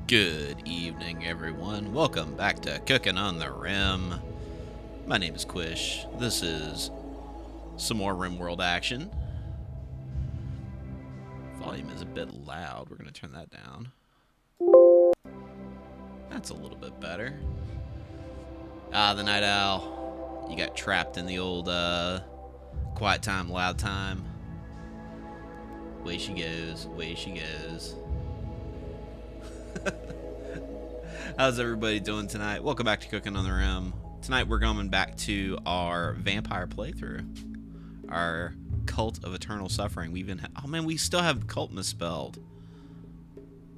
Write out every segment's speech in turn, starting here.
Good evening, everyone. Welcome back to Cooking on the Rim. My name is Quish. This is some more Rimworld action. Volume is a bit loud. We're going to turn that down. That's a little bit better. The Night Owl. You got trapped in the old quiet time, loud time. Away she goes. Away she goes. How's everybody doing tonight? Welcome back to Cooking on the Rim. Tonight we're going back to our vampire playthrough. Our Cult of Eternal Suffering. We still have cult misspelled.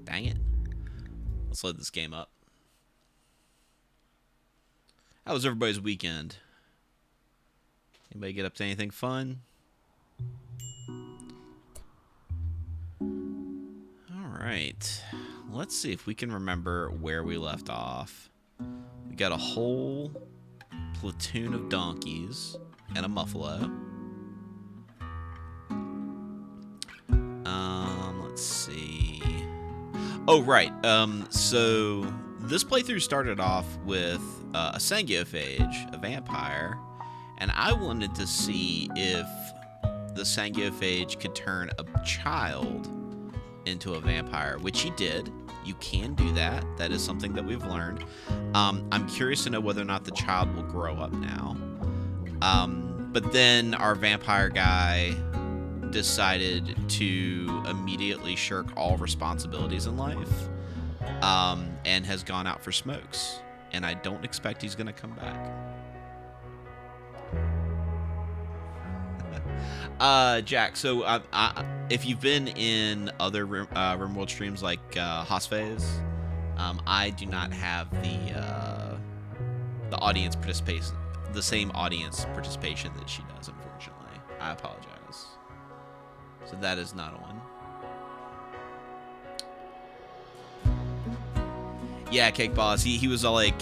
Dang it. Let's load this game up. How was everybody's weekend? Anybody get up to anything fun? Alright. Let's see if we can remember where we left off. We got a whole platoon of donkeys and a muffalo. Let's see. Oh, right. So this playthrough started off with a Sangiophage, a vampire, and I wanted to see if the Sangiophage could turn a child into a vampire, which he did. You can do that. That is something that we've learned. I'm curious to know whether or not the child will grow up now. But then our vampire guy decided to immediately shirk all responsibilities in life, and has gone out for smokes. And I don't expect he's going to come back. Jack, so if you've been in other Rimworld streams like Hosphase, I do not have the audience participation, the same audience participation that she does, unfortunately. I apologize. So that is not one. Yeah, Cake Boss, he was all like,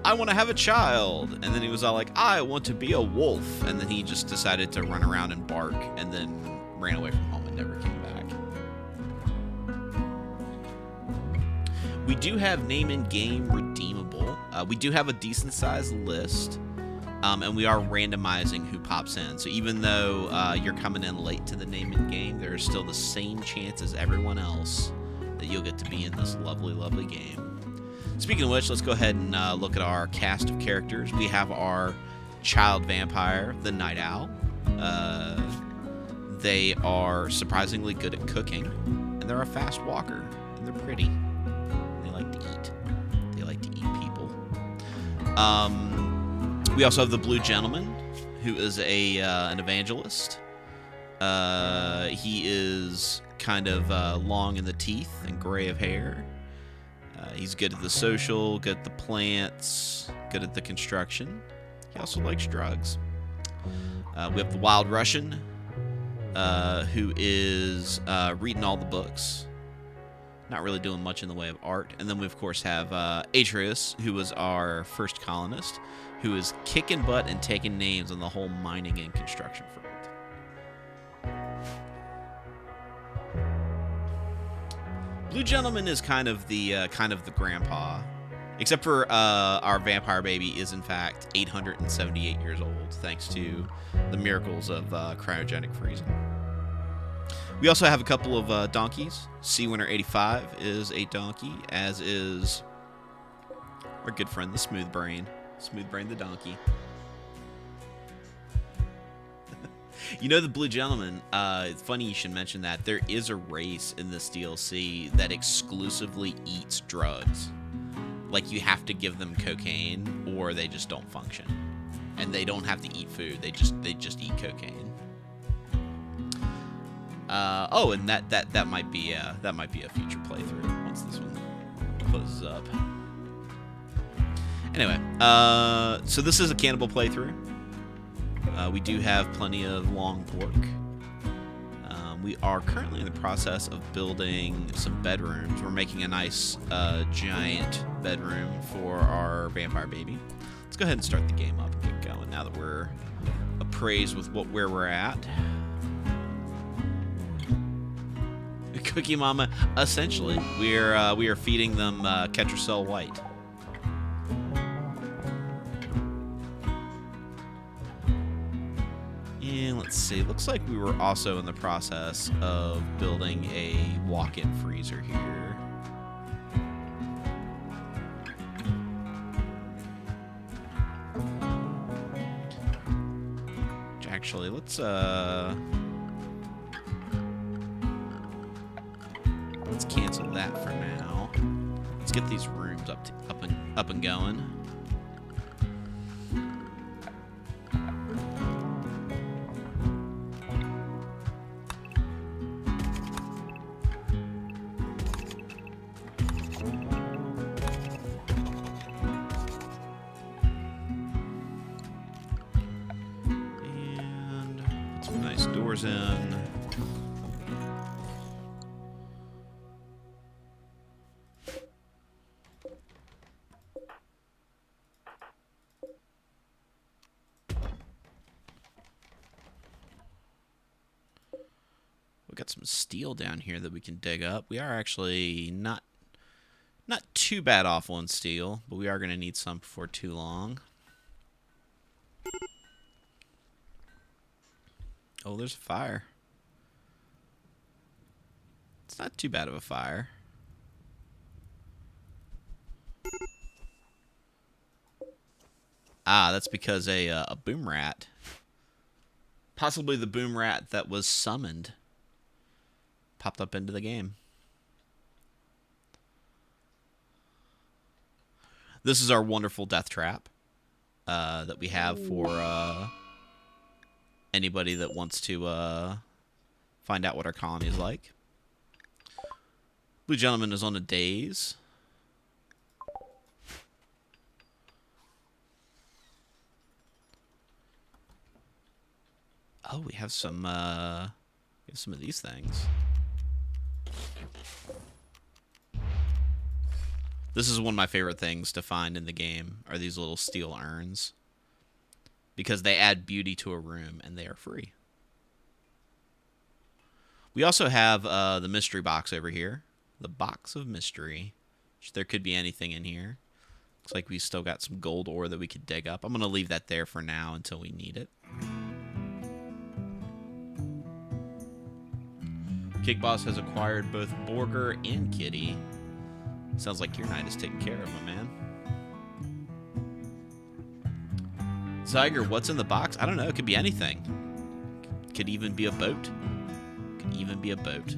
I want to have a child, and then he was all like, I want to be a wolf, and then he just decided to run around and bark, and then ran away from home and never came back. We do have name and game redeemable. We do have a decent sized list, and we are randomizing who pops in. So even though you're coming in late to the name and game, there is still the same chance as everyone else that you'll get to be in this lovely, lovely game. Speaking of which, let's go ahead and look at our cast of characters. We have our child vampire, the Night Owl. They are surprisingly good at cooking, and they're a fast walker, and they're pretty. They like to eat. They like to eat people. We also have the Blue Gentleman, who is an evangelist. He is kind of long in the teeth and gray of hair. He's good at the social, good at the plants, good at the construction. He also likes drugs. We have the Wild Russian, who is reading all the books. Not really doing much in the way of art. And then we, of course, have Atreus, who was our first colonist, who is kicking butt and taking names on the whole mining and construction front. Blue Gentleman is kind of the grandpa, except for our vampire baby is in fact 878 years old, thanks to the miracles of cryogenic freezing. We also have a couple of donkeys. Sea Winner 85 is a donkey, as is our good friend the Smooth Brain the donkey. You know, the Blue Gentleman, it's funny you should mention that. There is a race in this DLC that exclusively eats drugs. Like, you have to give them cocaine or they just don't function. And they don't have to eat food. They just eat cocaine. And that might be a future playthrough once this one closes up. Anyway, so this is a cannibal playthrough. We do have plenty of long pork. We are currently in the process of building some bedrooms. We're making a nice giant bedroom for our vampire baby. Let's go ahead and start the game up and get going now that we're appraised with where we're at. Cookie Mama. Essentially, we are feeding them Catch or Sell White. And let's see. Looks like we were also in the process of building a walk-in freezer here. Actually, let's cancel that for now. Let's get these rooms up and going. And put some nice doors in. Got some steel down here that we can dig up. We are actually not too bad off on steel, but we are going to need some before too long. Oh, there's a fire. It's not too bad of a fire. Ah, that's because a boom rat, possibly the boom rat that was summoned, popped up into the game. This is our wonderful death trap that we have for anybody that wants to find out what our colony is like. Blue Gentleman is on a daze. Oh, we have some of these things. This is one of my favorite things to find in the game, are these little steel urns. Because they add beauty to a room, and they are free. We also have the mystery box over here. The box of mystery. Which there could be anything in here. Looks like we still got some gold ore that we could dig up. I'm going to leave that there for now until we need it. Cake Boss has acquired both Borger and Kitty. Sounds like your night is taken care of, my man. Zyger, what's in the box? I don't know. It could be anything. Could even be a boat. Could even be a boat.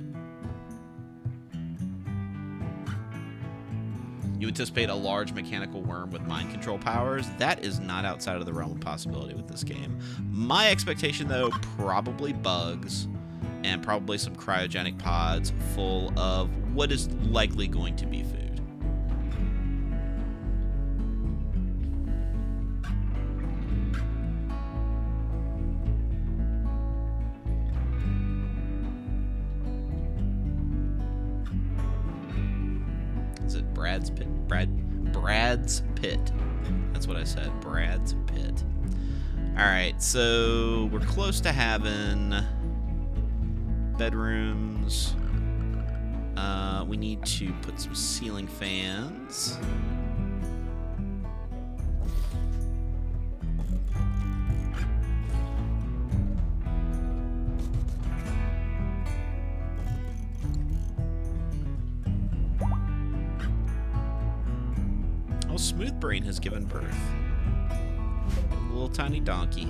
You anticipate a large mechanical worm with mind control powers? That is not outside of the realm of possibility with this game. My expectation, though, probably bugs. And probably some cryogenic pods full of what is likely going to be food. Is it Brad's Pit? Brad's Pit. That's what I said. Brad's Pit. Alright, so we're close to having bedrooms. We need to put some ceiling fans. Oh, Smooth Brain has given birth. A little tiny donkey.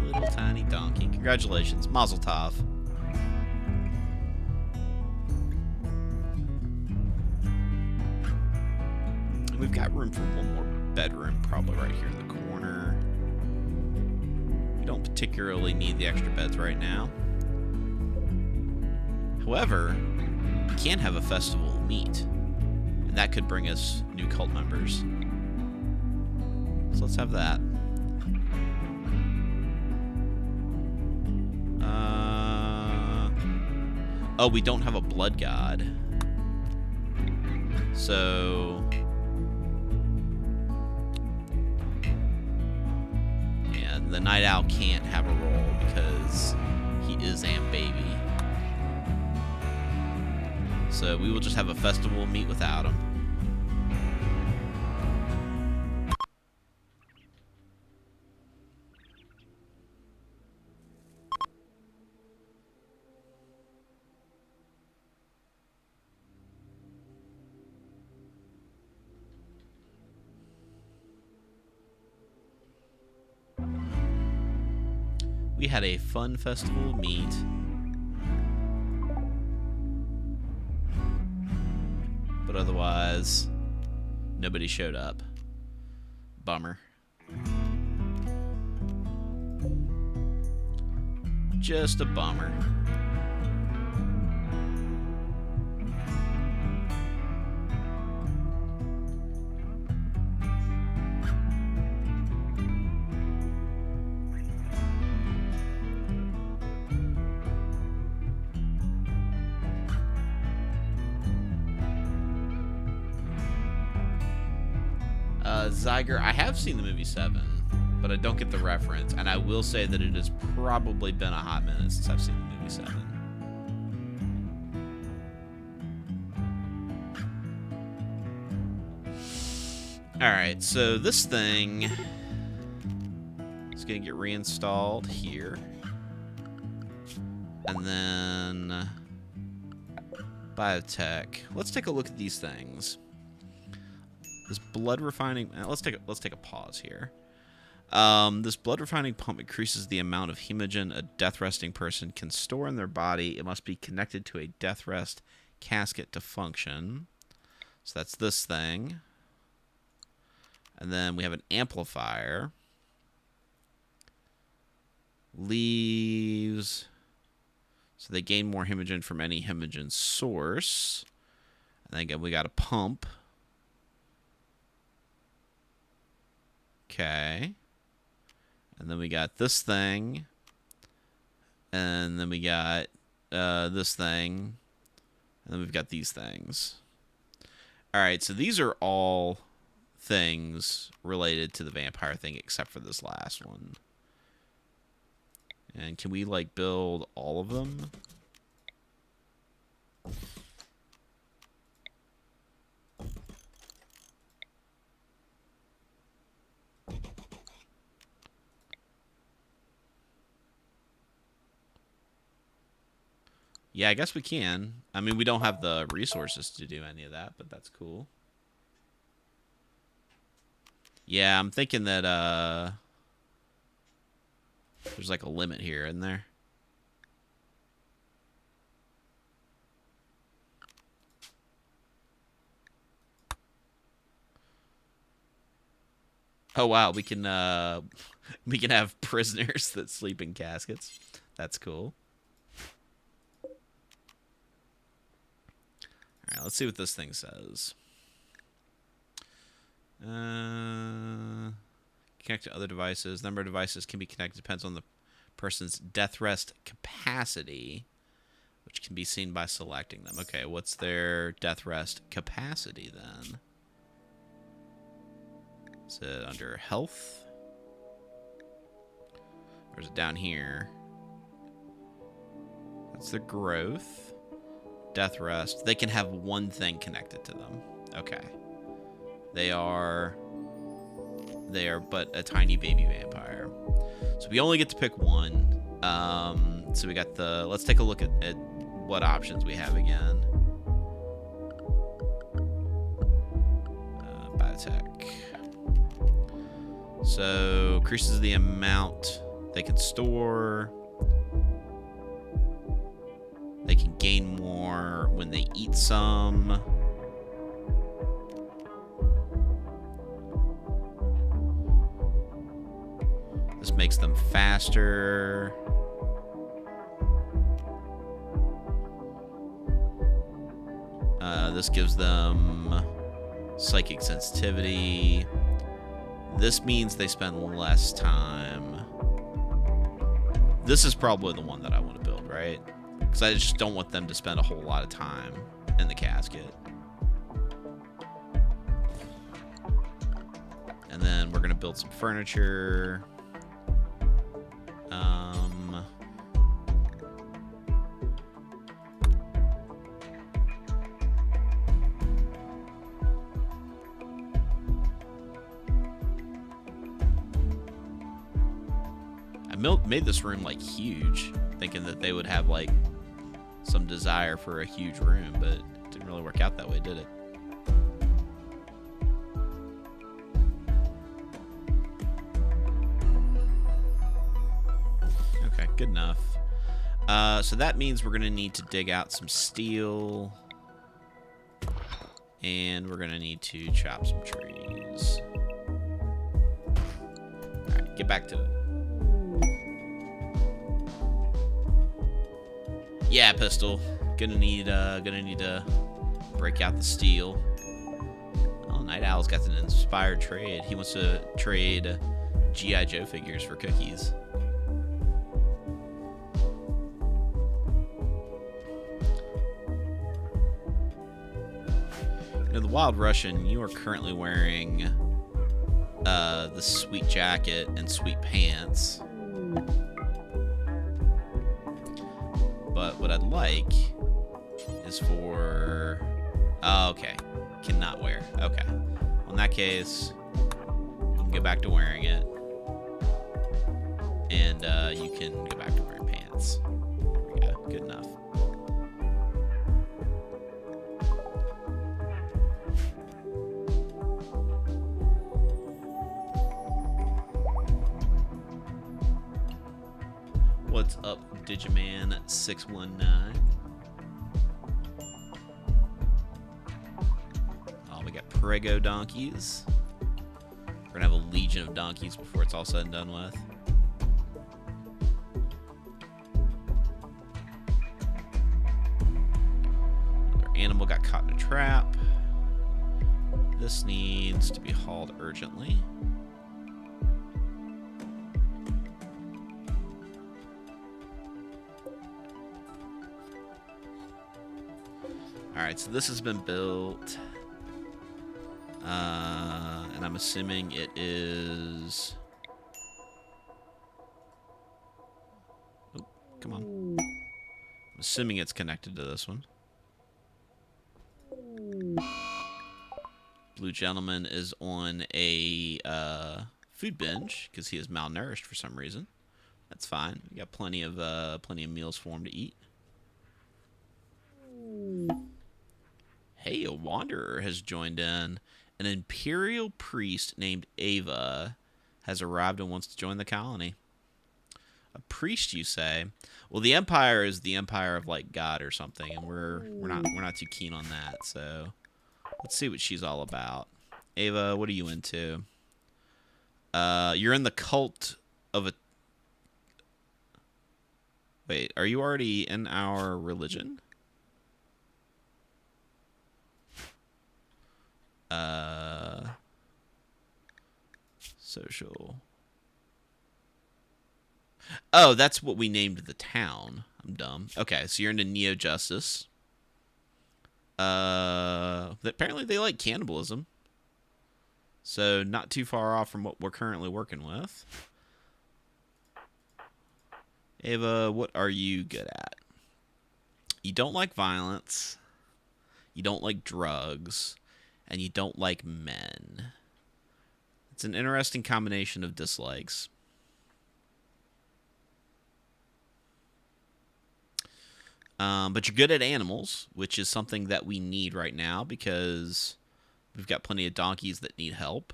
Little tiny donkey. Congratulations. Mazel tov. We've got room for one more bedroom, probably right here in the corner. We don't particularly need the extra beds right now. However, we can have a festival of meat, and that could bring us new cult members. So let's have that. Oh, we don't have a blood god. So yeah, the Night Owl can't have a role because he is Amp Baby. So we will just have a festival meet without him. We had a fun festival meet. But otherwise, nobody showed up. Bummer. Just a bummer. Zyger, I have seen the movie 7, but I don't get the reference, and I will say that it has probably been a hot minute since I've seen the movie 7. Alright, so this thing is going to get reinstalled here. And then biotech. Let's take a look at these things. This blood refining... Let's take a pause here. This blood refining pump increases the amount of hemogen a death resting person can store in their body. It must be connected to a death rest casket to function. So that's this thing. And then we have an amplifier. Leaves. So they gain more hemogen from any hemogen source. And then again, we got a pump. Okay. And then we got this thing. And then we got this thing. And then we've got these things. Alright, so these are all things related to the vampire thing except for this last one. And can we, like, build all of them? Yeah, I guess we can. I mean, we don't have the resources to do any of that, but that's cool. Yeah, I'm thinking that, there's like a limit here, isn't there? Oh, wow, we can have prisoners that sleep in caskets. That's cool. Alright, let's see what this thing says. Connect to other devices. Number of devices can be connected depends on the person's death rest capacity, which can be seen by selecting them. Okay, what's their death rest capacity then? Is it under health? Or is it down here? That's their growth. Death rest. They can have one thing connected to them. Okay. They are but a tiny baby vampire. So we only get to pick one. So we got the... Let's take a look at what options we have again. Biotech. So increases the amount they can store. They can gain more when they eat some. This makes them faster. This gives them psychic sensitivity. This means they spend less time. This is probably the one that I want to build, right? Because I just don't want them to spend a whole lot of time in the casket. And then we're going to build some furniture. made this room like huge, thinking that they would have like some desire for a huge room, but it didn't really work out that way, did it? Okay, good enough. So that means we're going to need to dig out some steel. And we're going to need to chop some trees. Alright, get back to it. Yeah, pistol. Gonna need to break out the steel. Oh, Night Owl's got an inspired trade. He wants to trade G.I. Joe figures for cookies. You know, the Wild Russian, you are currently wearing the sweet jacket and sweet pants. But what I'd like is for... Oh, okay. Cannot wear. Okay. Well, in that case, you can go back to wearing it. And you can go back to wearing pants. There we go. Good enough. What's up, Digiman619? Oh, we got Prego donkeys. We're gonna have a legion of donkeys before it's all said and done with. Another animal got caught in a trap. This needs to be hauled urgently. Alright, so this has been built. And I'm assuming it is... Oh, come on. I'm assuming it's connected to this one. Blue Gentleman is on a food binge because he is malnourished for some reason. That's fine. We got plenty of meals for him to eat. Hey, a wanderer has joined in. An imperial priest named Ava has arrived and wants to join the colony. A priest, you say? Well, the empire is the empire of like God or something, and we're not too keen on that. So let's see what she's all about. Ava, what are you into? You're in the cult of a... Wait, are you already in our religion? Social. Oh, that's what we named the town. I'm dumb. Okay, so you're into Neo-Justice. Apparently they like cannibalism. So not too far off from what we're currently working with. Ava, what are you good at? You don't like violence. You don't like drugs. And you don't like men. It's an interesting combination of dislikes. But you're good at animals, which is something that we need right now because we've got plenty of donkeys that need help.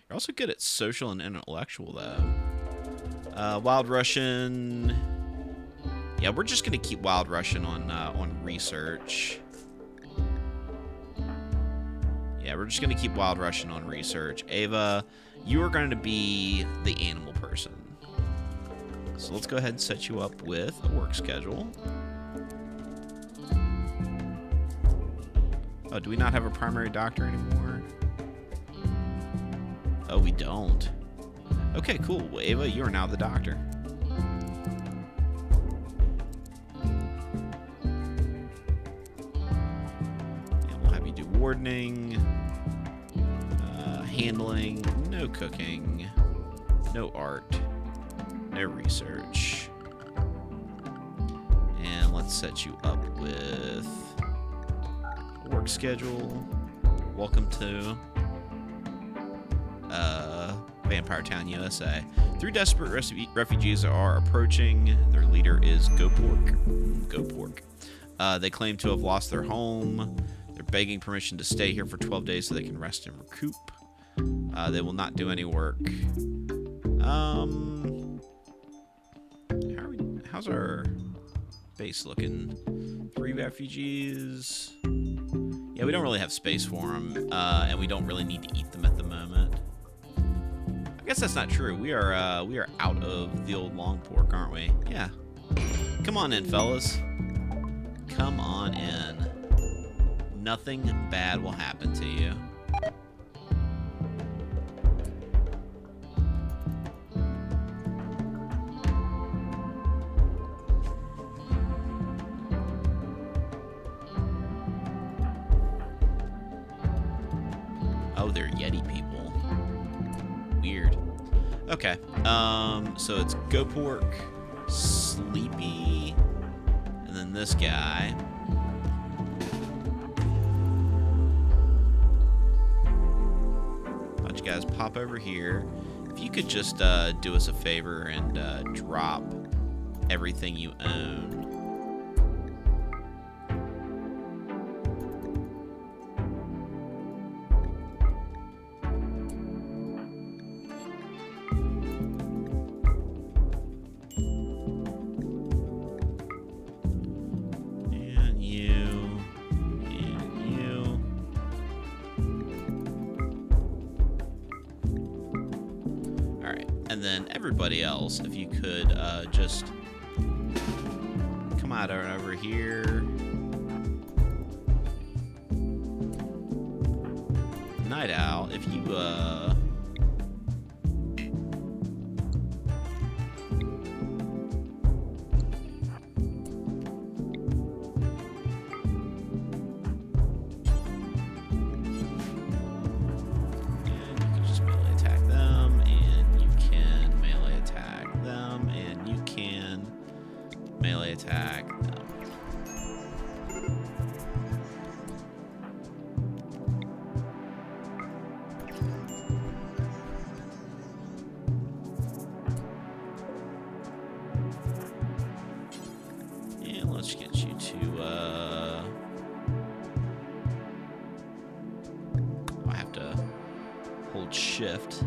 You're also good at social and intellectual, though. Wild Russian. Yeah, we're just gonna keep Wild Russian on research. Yeah, we're just going to keep Wild Russian on research. Ava, you are going to be the animal person. So let's go ahead and set you up with a work schedule. Oh, do we not have a primary doctor anymore? Oh, we don't. Okay, cool. Well, Ava, you are now the doctor. And we'll have you do wardening. Handling, no cooking, no art, no research. And let's set you up with a work schedule. Welcome to Vampire Town, USA. Three desperate refugees are approaching. Their leader is Go-Pork. They claim to have lost their home. They're begging permission to stay here for 12 days so they can rest and recoup. They will not do any work. How's our base looking? 3 refugees. Yeah, we don't really have space for them, and we don't really need to eat them at the moment. I guess that's not true. We are out of the old long pork, aren't we? Yeah. Come on in, fellas. Come on in. Nothing bad will happen to you. Oh, they're Yeti people. Weird. Okay. So it's Go-Pork, Sleepy, and then this guy. Why don't you guys pop over here? If you could just do us a favor and drop everything you own. And then everybody else, if you could just come out over here. Night Owl, if you melee attack them. And let's get you to I have to hold shift.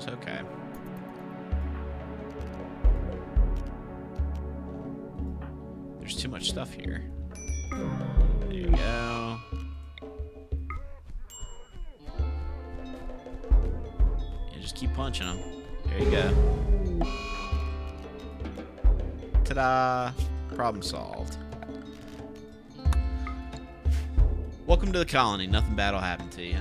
Okay. There's too much stuff here. There you go. Yeah, just keep punching them. There you go. Ta-da! Problem solved. Welcome to the colony. Nothing bad will happen to you.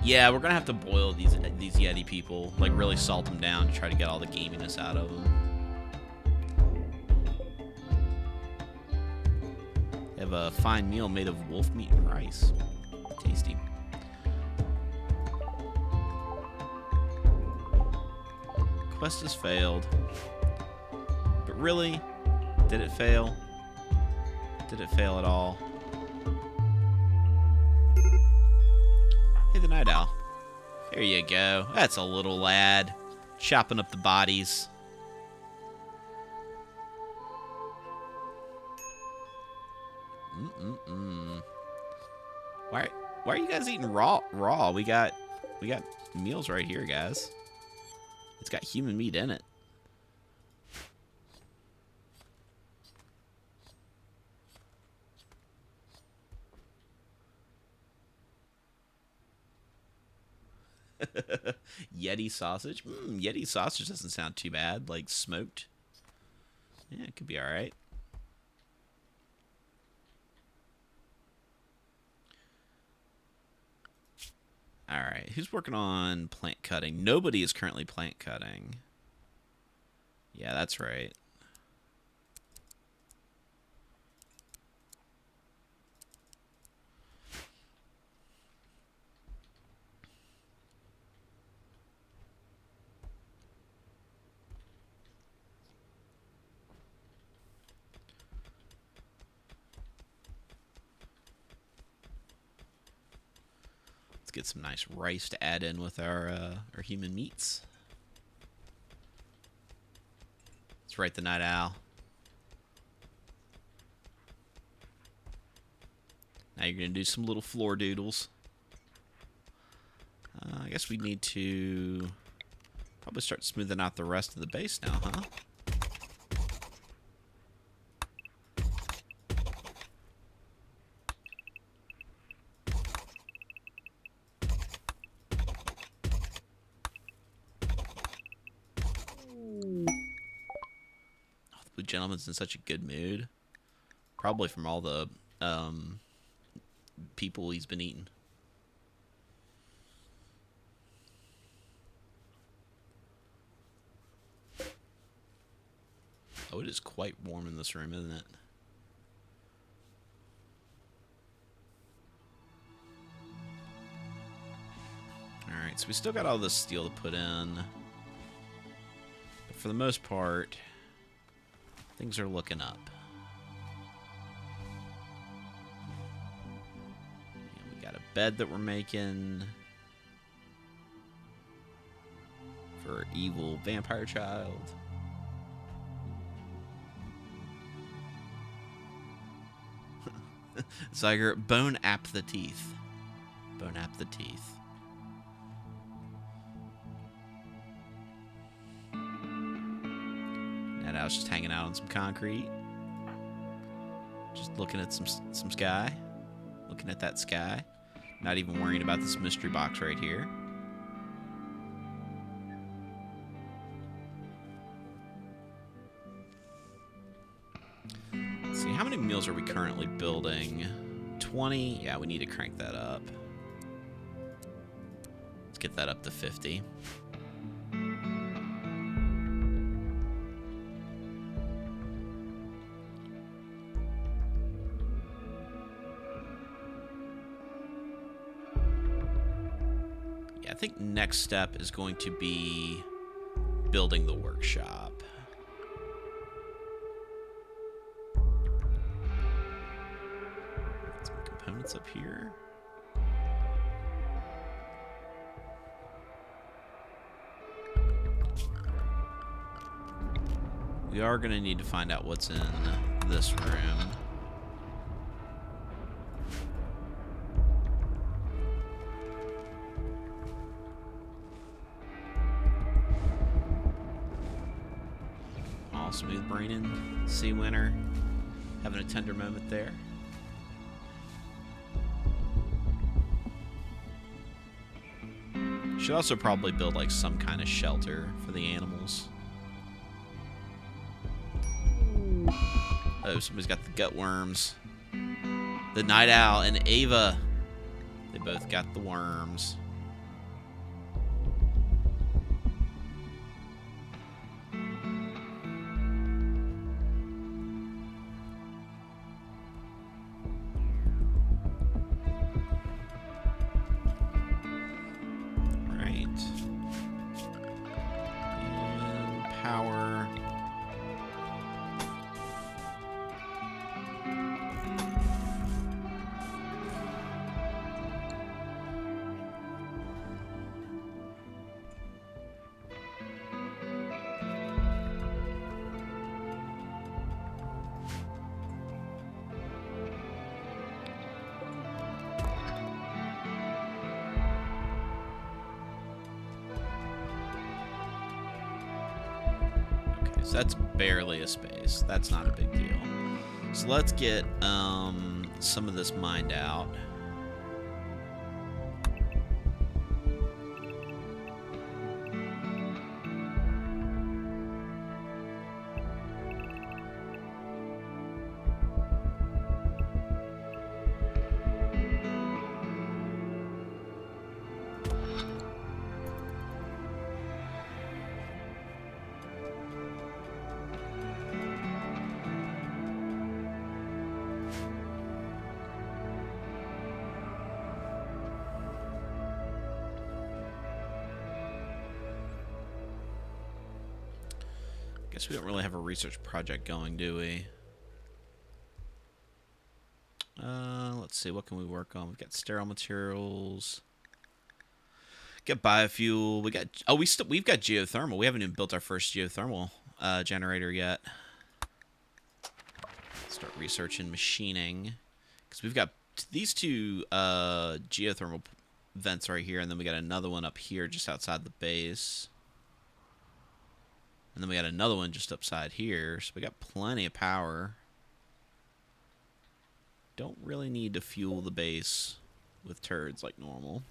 Yeah, we're gonna have to boil these Yeti people, like really salt them down to try to get all the gaminess out of them. They have a fine meal made of wolf meat and rice. Tasty. Quest has failed. But really, did it fail? Did it fail at all? Hey, the Night Owl. There you go. That's a little lad. Chopping up the bodies. Why are you guys eating raw? We got meals right here, guys. It's got human meat in it. Yeti sausage? Yeti sausage doesn't sound too bad. Like smoked. Yeah, it could be alright. Alright, who's working on plant cutting? Nobody is currently plant cutting. Yeah, that's right. Let's get some nice rice to add in with our human meats. Let's write the night owl. Now you're going to do some little floor doodles. I guess we need to probably start smoothing out the rest of the base now, huh? The gentleman's in such a good mood. Probably from all the people he's been eating. Oh, it is quite warm in this room, isn't it? Alright, so we still got all this steel to put in. But for the most part, things are looking up. And we got a bed that we're making for our evil vampire child. Zyger, bone ap the teeth. Bone ap the teeth. And I was just hanging out on some concrete. Just looking at some sky. Looking at that sky. Not even worrying about this mystery box right here. Let's see, how many meals are we currently building? 20? Yeah, we need to crank that up. Let's get that up to 50. I think next step is going to be building the workshop. Some components up here. We are going to need to find out what's in this room. Smooth braining, sea winter, having a tender moment there. Should also probably build like some kind of shelter for the animals. Oh, somebody's got the gut worms. The night owl and Ava, they both got the worms. So that's barely a space. That's not a big deal. So let's get some of this mined out. Guess we don't really have a research project going, do we? Let's see, what can we work on? We've got sterile materials. Got biofuel. We got we've got geothermal. We haven't even built our first geothermal generator yet. Start researching machining because we've got these two geothermal vents right here, and then we got another one up here just outside the base, and then we got another one just upside here. So we got plenty of power. Don't really need to fuel the base with turds like normal.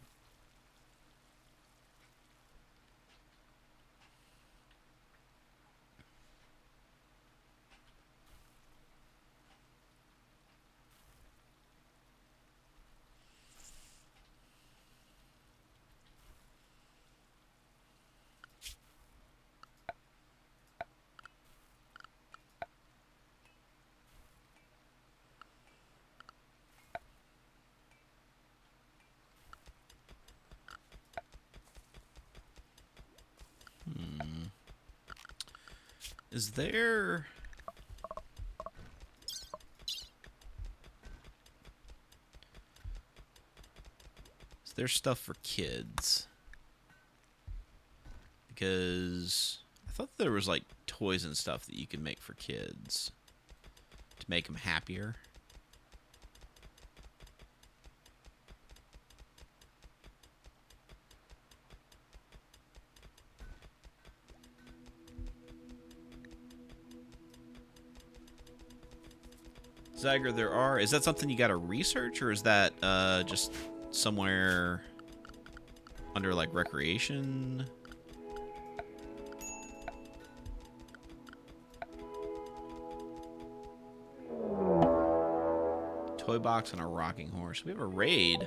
Is there... Is there stuff for kids? Because I thought there was like toys and stuff that you can make for kids to make them happier. Zyger, there are. Is that something you got to research, or is that just somewhere under like recreation? Toy box and a rocking horse. We have a raid.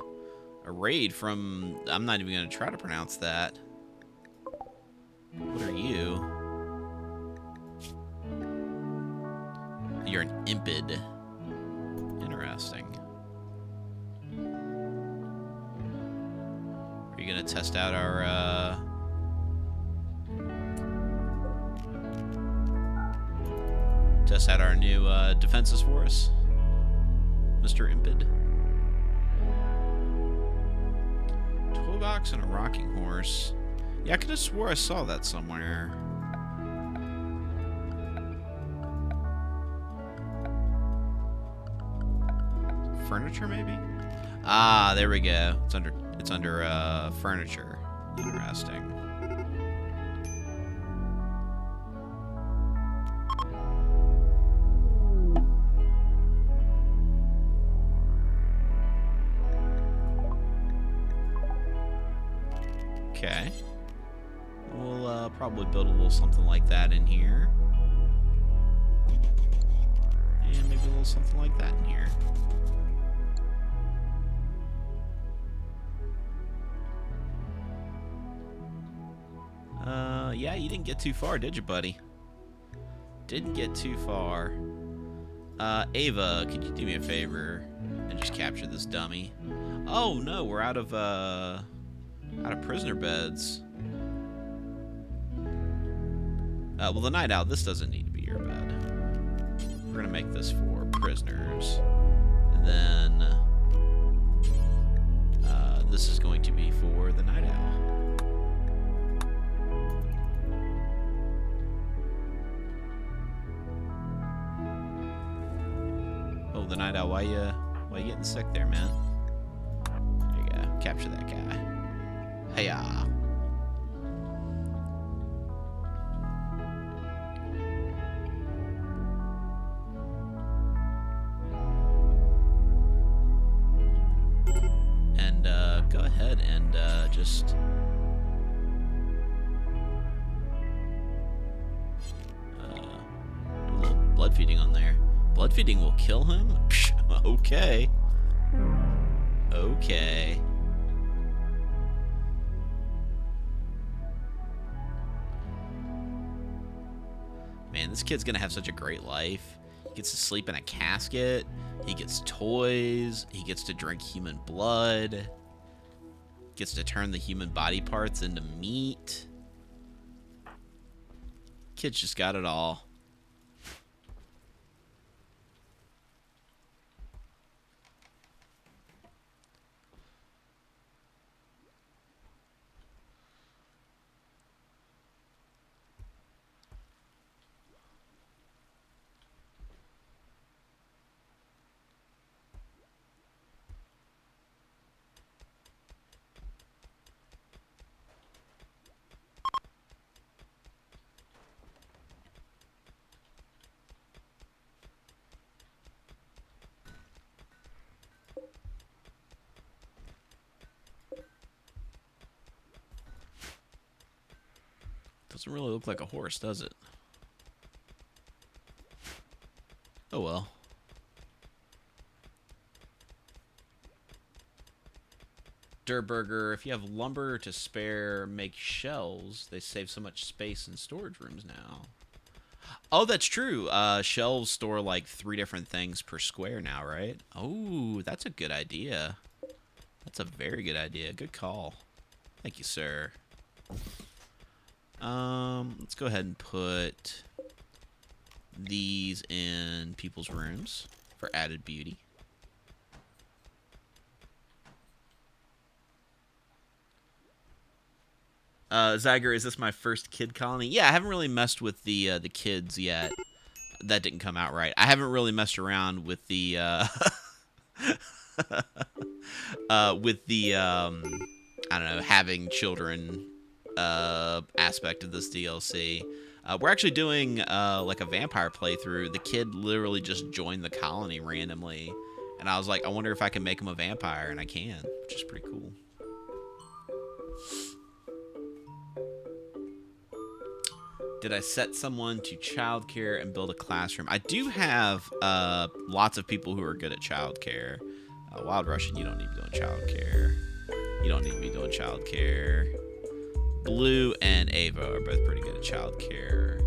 A raid from... I'm not even going to try to pronounce that. What are you? You're an impid. Interesting. Are you going to test out our... Test out our new defenses for us? Mr. Impid. Toy box and a rocking horse. Yeah, I could have swore I saw that somewhere. Furniture, maybe? Ah, there we go. It's under furniture. Interesting. Okay. We'll probably build a little something like that in here. And maybe a little something like that in here. Yeah, you didn't get too far, did you, buddy? Didn't get too far. Ava, could you do me a favor and just capture this dummy? Oh, no, we're out of prisoner beds. Well, the night owl, this doesn't need to be your bed. We're gonna make this for prisoners. And then, this is going to be for the night owl. Oh, the night owl, why you getting sick there, man? There you go. Capture that guy. Hey-ya. And, go ahead and, just... do a little blood feeding on there. Blood feeding will kill him? Psh, okay. Okay. Man, this kid's gonna have such a great life. He gets to sleep in a casket. He gets toys. He gets to drink human blood. Gets to turn the human body parts into meat. Kid's just got it all. Doesn't really look like a horse, does it? Oh well. Durburger, if you have lumber to spare, make shelves. They save so much space in storage rooms now. Oh, that's true. Shelves store like 3 different things per square now, right? Oh, that's a good idea. That's a very good idea. Good call. Thank you, sir. Let's go ahead and put these in people's rooms for added beauty. Zyger, is this my first kid colony? Yeah, I haven't really messed with the kids yet. That didn't come out right. I haven't really messed around with the I don't know, having children aspect of this DLC. We're actually doing like a vampire playthrough. The kid literally just joined the colony randomly, and I was like, I wonder if I can make him a vampire, and I can, which is pretty cool. Did I set someone to childcare and build a classroom? I do have lots of people who are good at childcare. Wild Russian, you don't need to be doing childcare. You don't need to be doing childcare. Blue and Ava are both pretty good at childcare.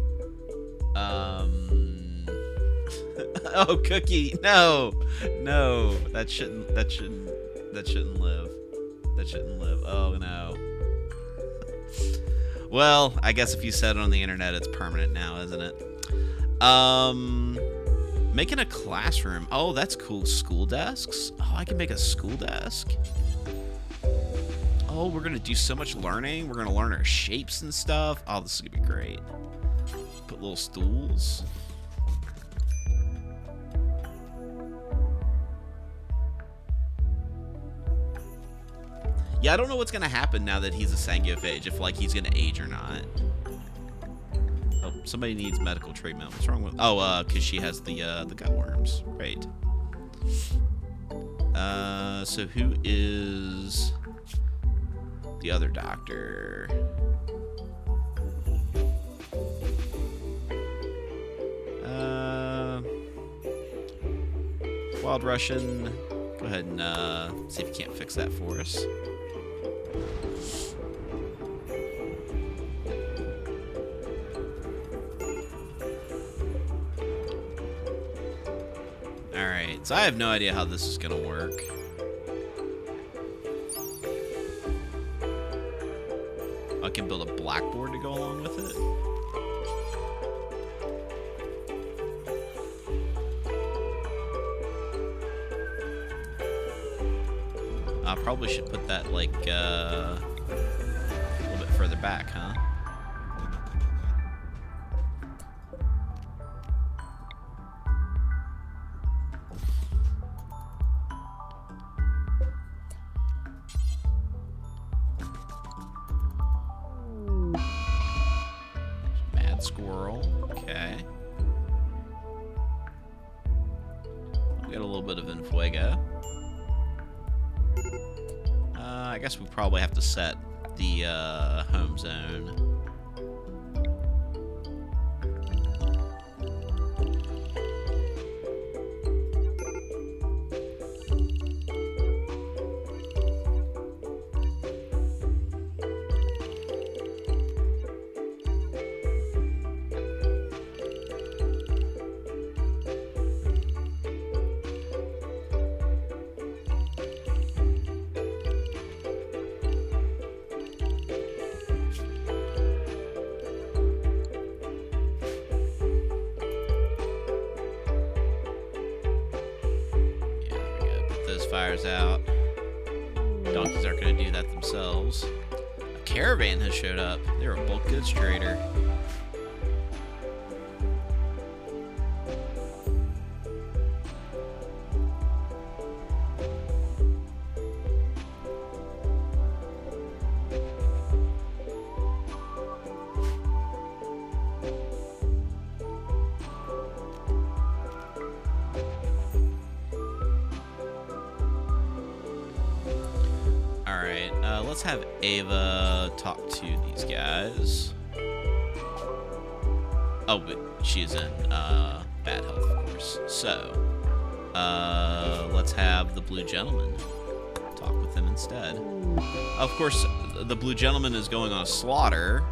Oh, Cookie, no, that shouldn't live. That shouldn't live. Oh no. Well, I guess if you said it on the internet, it's permanent now, isn't it? Making a classroom. Oh, that's cool. School desks. Oh, I can make a school desk. Oh, we're gonna do so much learning. We're gonna learn our shapes and stuff. Oh, this is gonna be great. Put little stools. Yeah, I don't know what's gonna happen now that he's a Sangief age, if like he's gonna age or not. Oh, somebody needs medical treatment. What's wrong with? Oh, cause she has the gutworms. Right. So who is the other doctor? Wild Russian. Go ahead and see if you can't fix that for us. Alright, so I have no idea how this is gonna work. I can build a blackboard to go along with it. I probably should put that like a little bit further back, huh? Mad squirrel, okay. We got a little bit of Infuego. I guess we probably have to set the home zone. Fires out. Donkeys aren't going to do that themselves. A caravan has showed up. They're a bulk goods trader. Let's have Ava talk to these guys. Oh, but she is in bad health, of course. So, let's have the Blue Gentleman talk with him instead. Of course, the Blue Gentleman is going on a slaughter.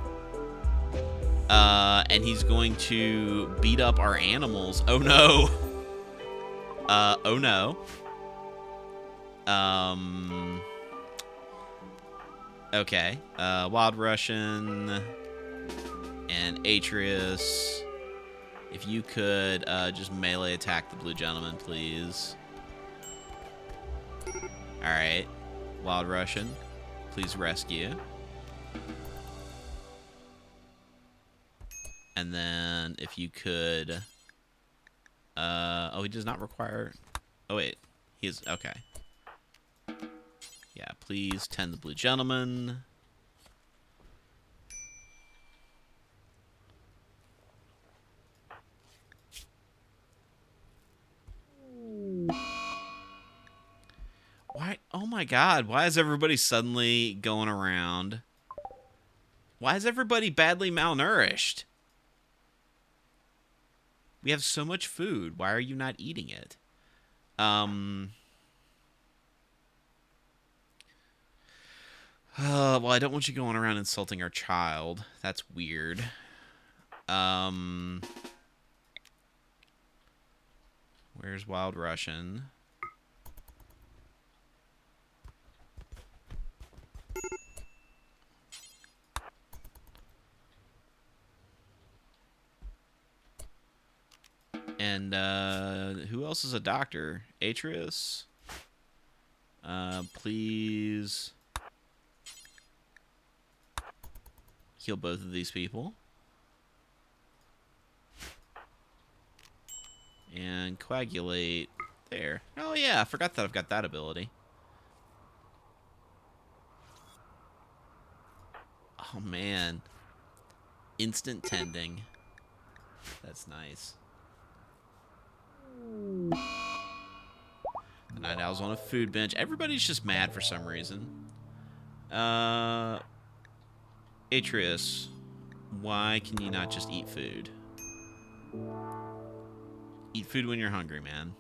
And he's going to beat up our animals. Oh, no. Oh, no. Okay. Wild Russian and Atreus. If you could just melee attack the Blue Gentleman, please. Alright. Wild Russian, please rescue. And then if you could... oh, he does not require... Oh, wait. He's... Okay. Yeah, please tend the Blue Gentleman. Why? Oh my god, why is everybody suddenly going around? Why is everybody badly malnourished? We have so much food. Why are you not eating it? Well, I don't want you going around insulting our child. That's weird. Where's Wild Russian? And who else is a doctor? Atreus? Please heal both of these people. And coagulate there. Oh yeah, I forgot that I've got that ability. Oh man. Instant tending. That's nice. The Night Owl's on a food bench. Everybody's just mad for some reason. Atreus, why can you not just eat food? Eat food when you're hungry, man.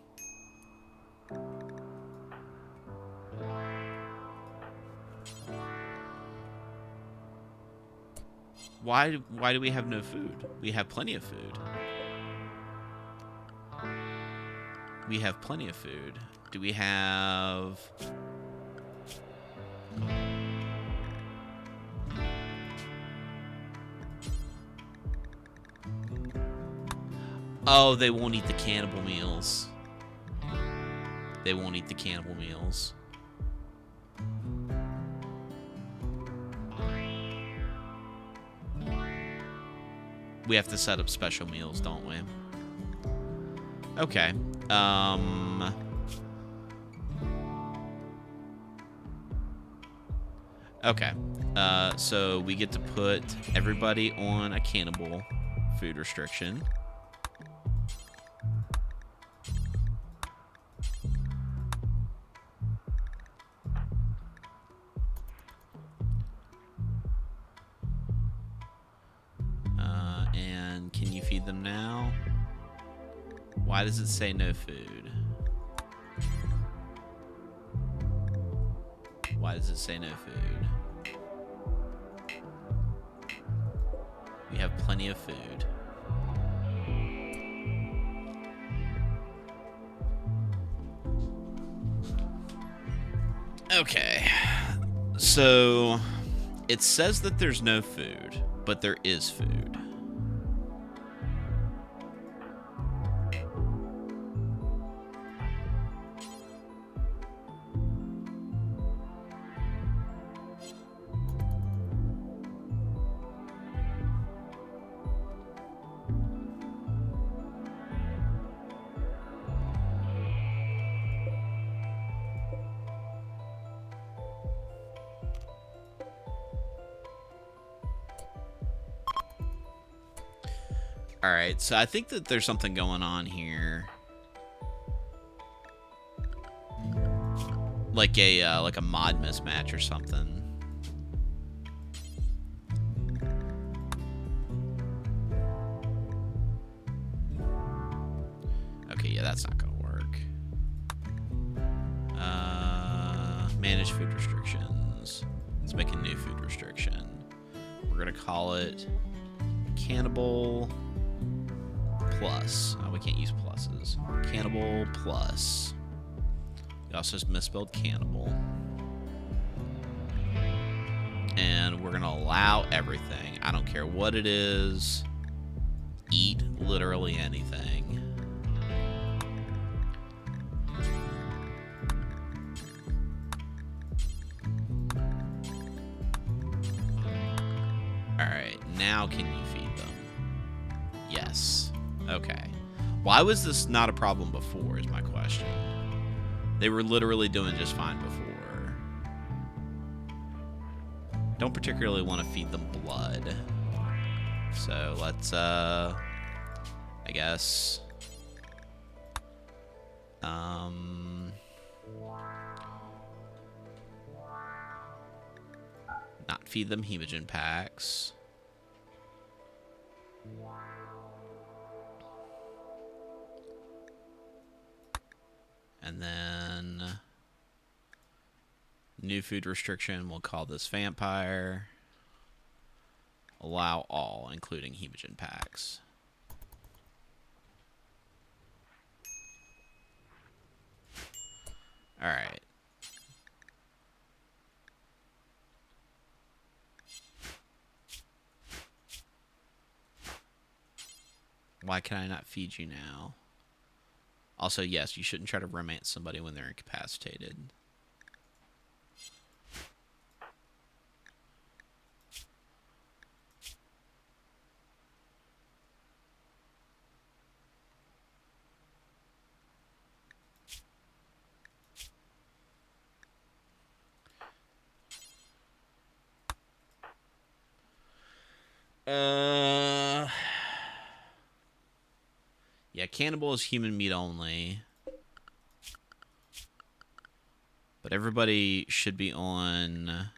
Why do we have no food? We have plenty of food. We have plenty of food. Do we have... Oh, they won't eat the cannibal meals. They won't eat the cannibal meals. We have to set up special meals, don't we? Okay. Okay. So we get to put everybody on a cannibal food restriction. And can you feed them now? Why does it say no food? Why does it say no food? We have plenty of food. Okay. So, it says that there's no food, but there is food. Alright, so I think that there's something going on here. Like a mod mismatch or something. that's not gonna work. Manage food restrictions. Let's make a new food restriction. We're gonna call it Cannibal Plus. Oh, we can't use pluses. Cannibal Plus. We also just misspelled cannibal. And we're gonna allow everything. I don't care what it is. Eat literally anything. Alright, now can you feed them? Yes. Okay. Why was this not a problem before is my question. They were literally doing just fine before. Don't particularly want to feed them blood. So let's, I guess, not feed them hemogen packs. And then new food restriction, we'll call this vampire. Allow all, including hemogen packs. Alright. Why can I not feed you now? Also, yes, you shouldn't try to romance somebody when they're incapacitated. Yeah, cannibal is human meat only. But everybody should be on...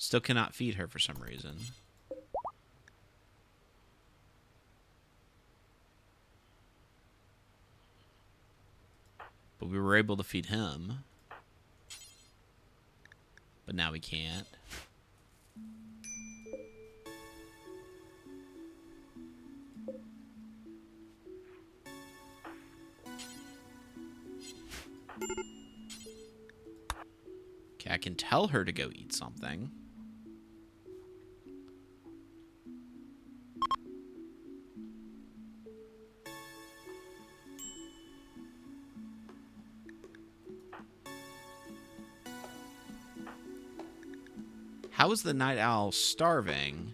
Still cannot feed her for some reason. But we were able to feed him. But now we can't. Okay, I can tell her to go eat something. How is the night owl starving?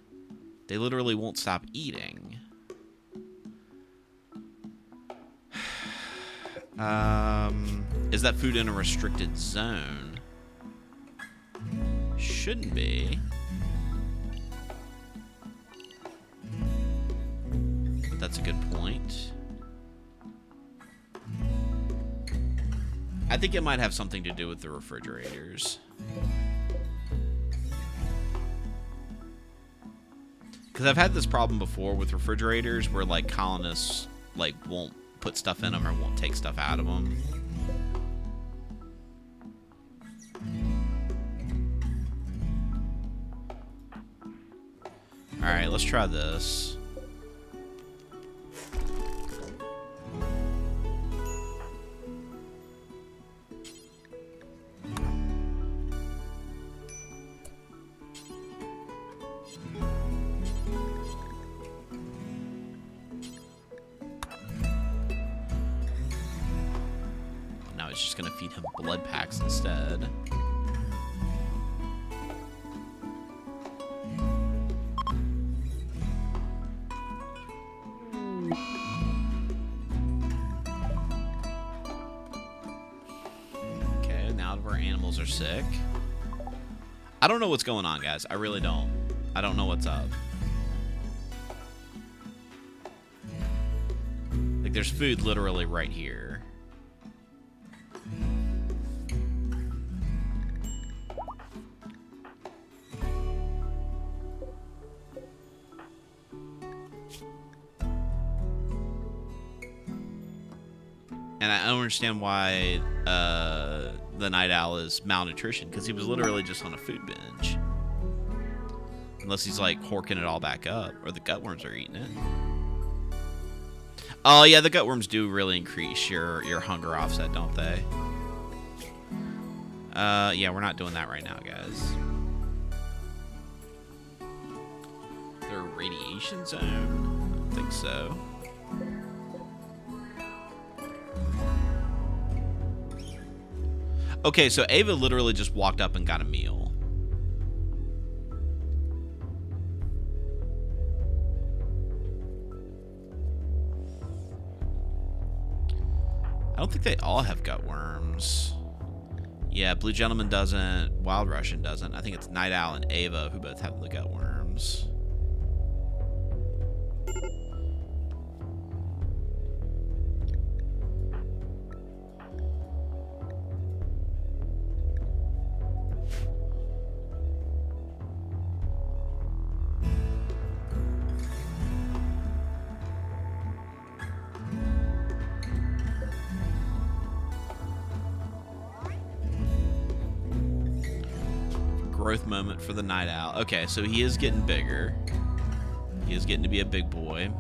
They literally won't stop eating. Is that food in a restricted zone? Shouldn't be. But that's a good point. I think it might have something to do with the refrigerators. Because I've had this problem before with refrigerators where, like, colonists, like, won't put stuff in them or won't take stuff out of them. Alright, let's try this. It's just gonna feed him blood packs instead. Okay, now out of our animals are sick. I don't know what's going on, guys. I really don't. I don't know what's up. Like, there's food literally right here. And I don't understand why the night owl is malnutrition, because he was literally just on a food binge. Unless he's, like, horking it all back up, or the gutworms are eating it. Oh, yeah, the gutworms do really increase your hunger offset, don't they? Yeah, we're not doing that right now, guys. Their radiation zone? I don't think so. Okay, so Ava literally just walked up and got a meal. I don't think they all have gutworms. Yeah, Blue Gentleman doesn't. Wild Russian doesn't. I think it's Night Owl and Ava who both have the gutworms. Growth moment for the Night Owl. Okay, so he is getting bigger. He is getting to be a big boy.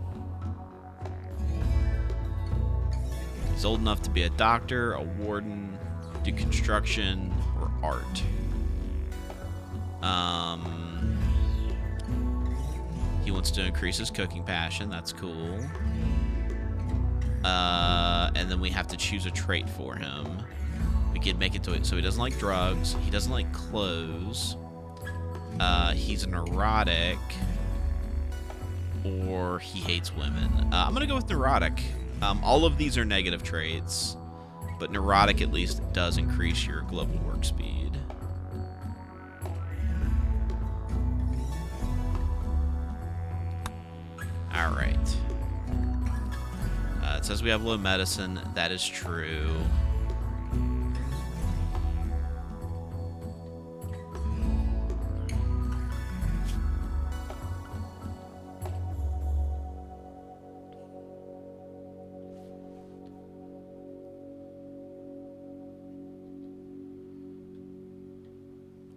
He's old enough to be a doctor, a warden, do construction, or art. He wants to increase his cooking passion. That's cool. And then we have to choose a trait for him. We could make it to it. So he doesn't like drugs. He doesn't like clothes. He's neurotic. Or he hates women. I'm going to go with neurotic. All of these are negative traits. But neurotic at least does increase your global work speed. Alright. It says we have low medicine. That is true.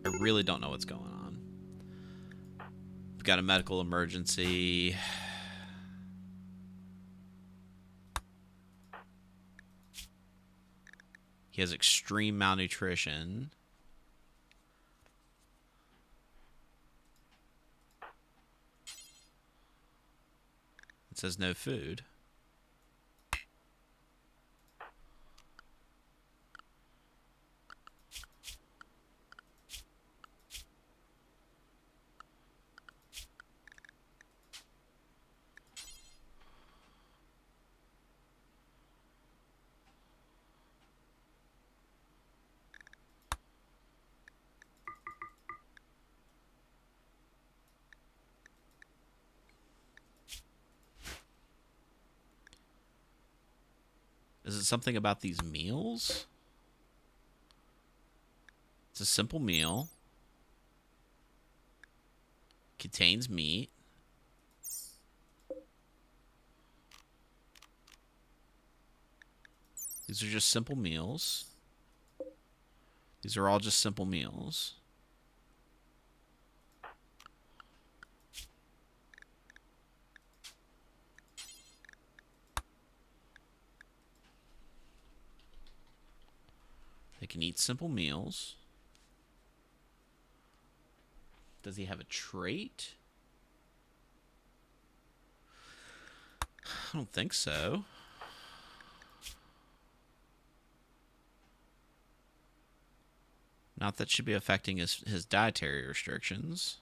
I really don't know what's going on. We've got a medical emergency. He has extreme malnutrition. It says no food. Is it something about these meals? It's a simple meal. Contains meat. These are just simple meals. These are all just simple meals. They can eat simple meals. Does he have a trait? I don't think so. Not that should be affecting his dietary restrictions.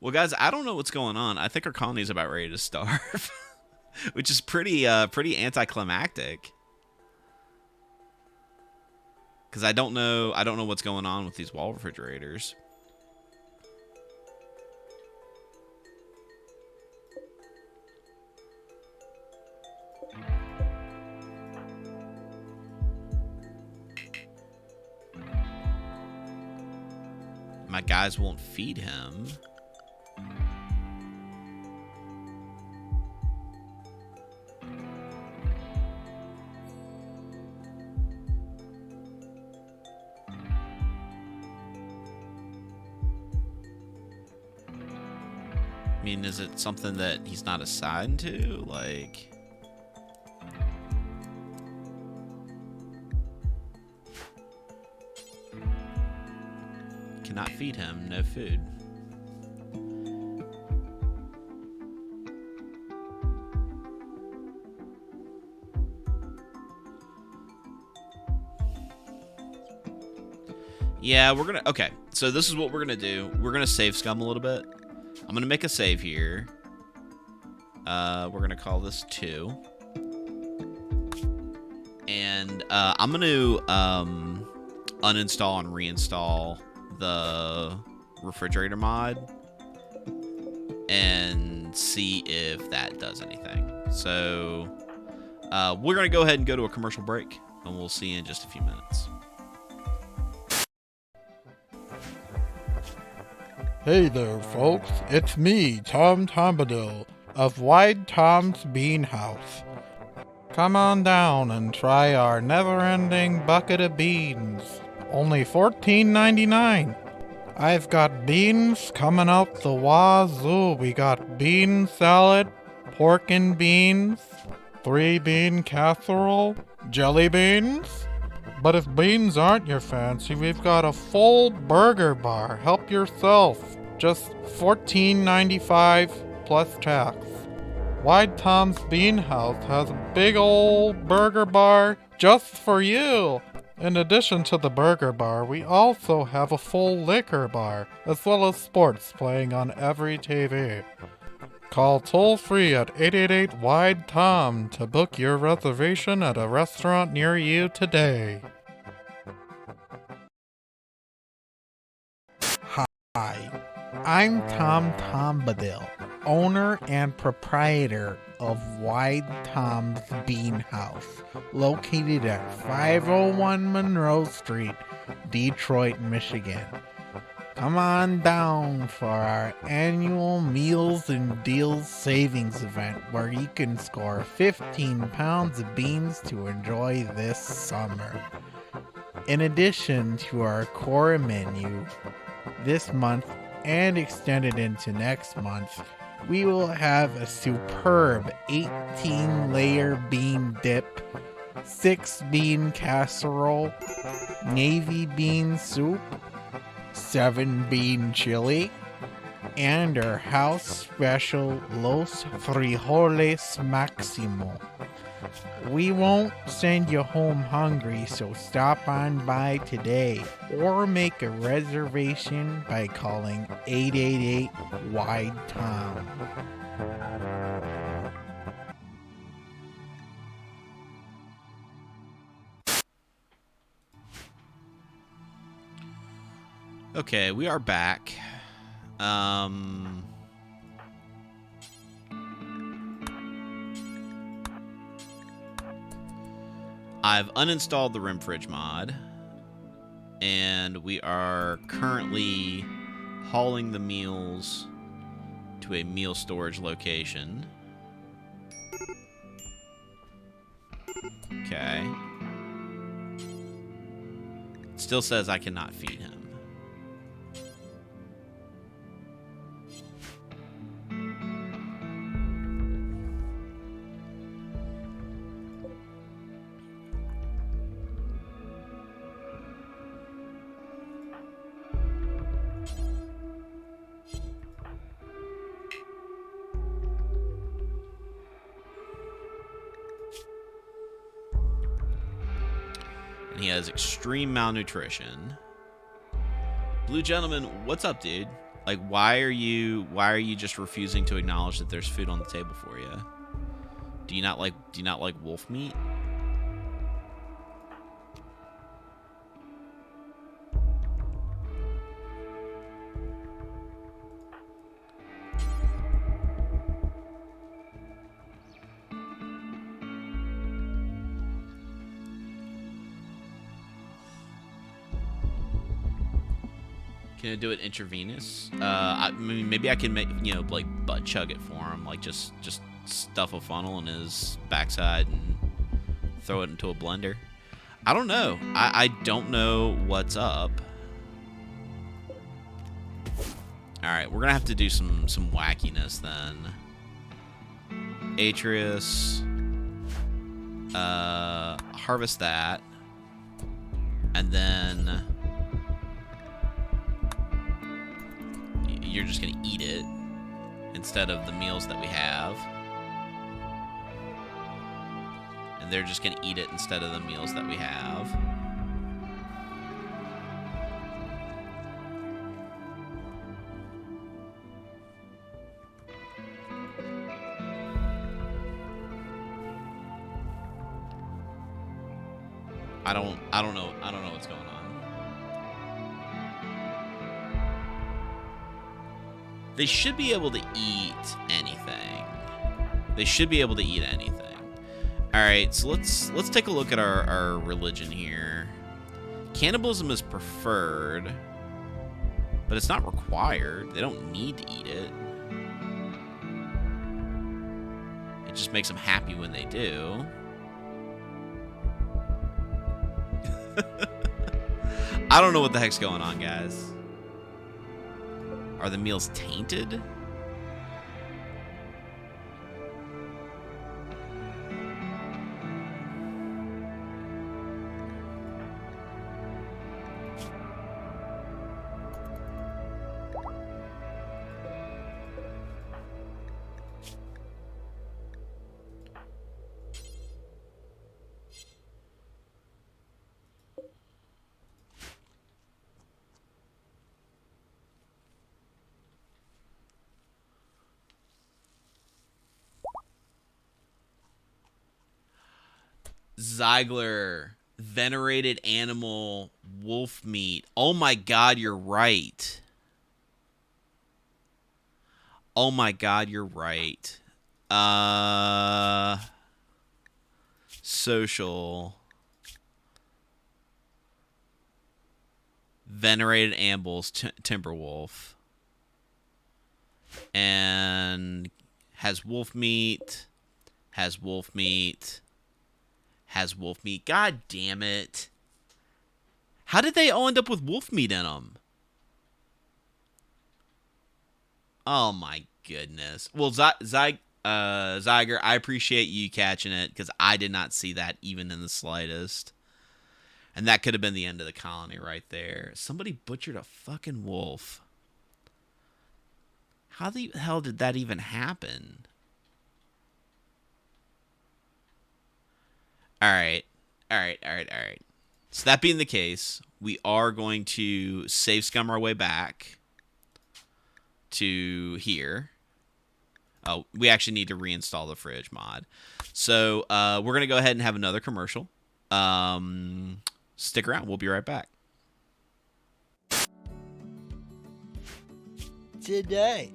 Well, guys, I don't know what's going on. I think our colony is about ready to starve. which is pretty anticlimactic. Because I don't know what's going on with these wall refrigerators. My guys won't feed him. I mean, is it something that he's not assigned to? Like... Cannot feed him, no food. Yeah, we're gonna... Okay, so this is what we're gonna do. We're gonna save scum a little bit. I'm gonna make a save here. We're gonna call this 2. And I'm gonna uninstall and reinstall the refrigerator mod and see if that does anything. So we're gonna go ahead and go to a commercial break, and we'll see you in just a few minutes. Hey there, folks. It's me, Tom Tombadil, of Wide Tom's Bean House. Come on down and try our never-ending bucket of beans. Only $14.99. I've got beans coming out the wazoo. We got bean salad, pork and beans, 3-bean casserole, jelly beans. But if beans aren't your fancy, we've got a full burger bar. Help yourself. Just $14.95 plus tax. Wide Tom's Bean House has a big old burger bar just for you. In addition to the burger bar, we also have a full liquor bar, as well as sports playing on every TV. Call toll-free at 888-WIDE-TOM to book your reservation at a restaurant near you today. Hi, I'm Tom Tombadil, owner and proprietor of Wide Tom's Bean House, located at 501 Monroe Street, Detroit, Michigan. Come on down for our annual Meals and Deals savings event where you can score 15 pounds of beans to enjoy this summer. In addition to our core menu, this month and extended into next month, we will have a superb 18-layer bean dip, 6-bean casserole, navy bean soup, 7-bean chili, and our house special Los Frijoles Maximo. We won't send you home hungry, so stop on by today or make a reservation by calling 888-WIDE-TOM. Okay, we are back. I've uninstalled the Rimfridge mod, and we are currently hauling the meals to a meal storage location. Okay. It still says I cannot feed him. He has extreme malnutrition. Blue Gentleman, what's up, dude? Like, why are you just refusing to acknowledge that there's food on the table for you? Do you not like wolf meat? Can I do it intravenous? I mean, maybe I can make, like butt chug it for him, like just stuff a funnel in his backside and throw it into a blender. I don't know. I don't know what's up. All right, we're gonna have to do some wackiness then. Atreus, harvest that, and then you're just gonna eat it instead of the meals that we have. And they're just gonna eat it instead of the meals that we have. I don't know what's going on. They should be able to eat anything. They should be able to eat anything. All right, so let's take a look at our religion here. Cannibalism is preferred, but it's not required. They don't need to eat it. It just makes them happy when they do. I don't know what the heck's going on, guys. Are the meals tainted? Ziegler, venerated animal, wolf meat. Oh my god, you're right. Oh my god, you're right. Social. Venerated animals, Timberwolf. And has wolf meat. Has wolf meat. Has wolf meat. God damn it. How did they all end up with wolf meat in them? Oh my goodness. Well, Zyger, I appreciate you catching it because I did not see that even in the slightest. And that could have been the end of the colony right there. Somebody butchered a fucking wolf. How the hell did that even happen? All right. So that being the case, we are going to save scum our way back to here. Oh, we actually need to reinstall the fridge mod. So we're going to go ahead and have another commercial. Stick around. We'll be right back. Tonight,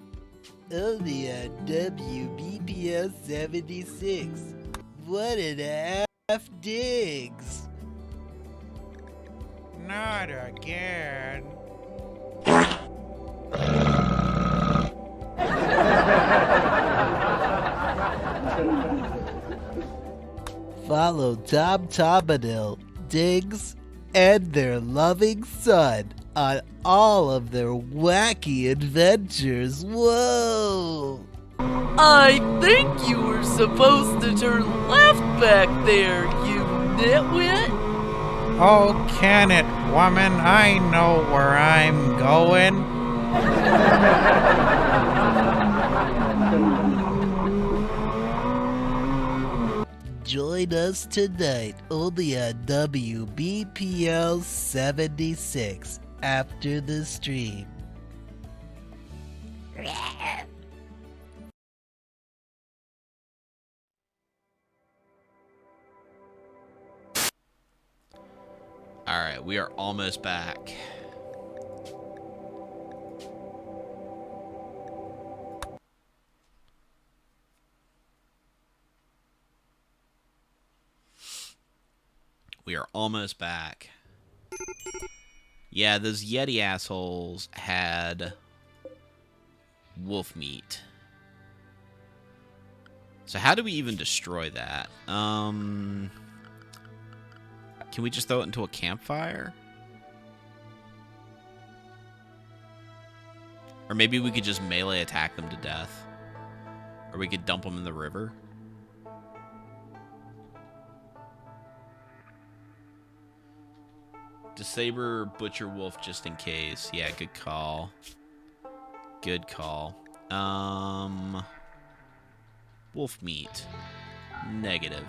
only on WBPL 76. 1.5 digs. Not again. Follow Tom Bombadil, Diggs, and their loving son on all of their wacky adventures. Whoa! I think you were supposed to turn left back there, you nitwit. Oh, can it, woman? I know where I'm going. Join us tonight only on WBPL 76 after the stream. Alright, we are almost back. We are almost back. Yeah, those Yeti assholes had wolf meat. So how do we even destroy that? Can we just throw it into a campfire? Or maybe we could just melee attack them to death. Or we could dump them in the river. Dissaber Butcher Wolf just in case. Yeah, good call. Good call. Wolf meat. Negative.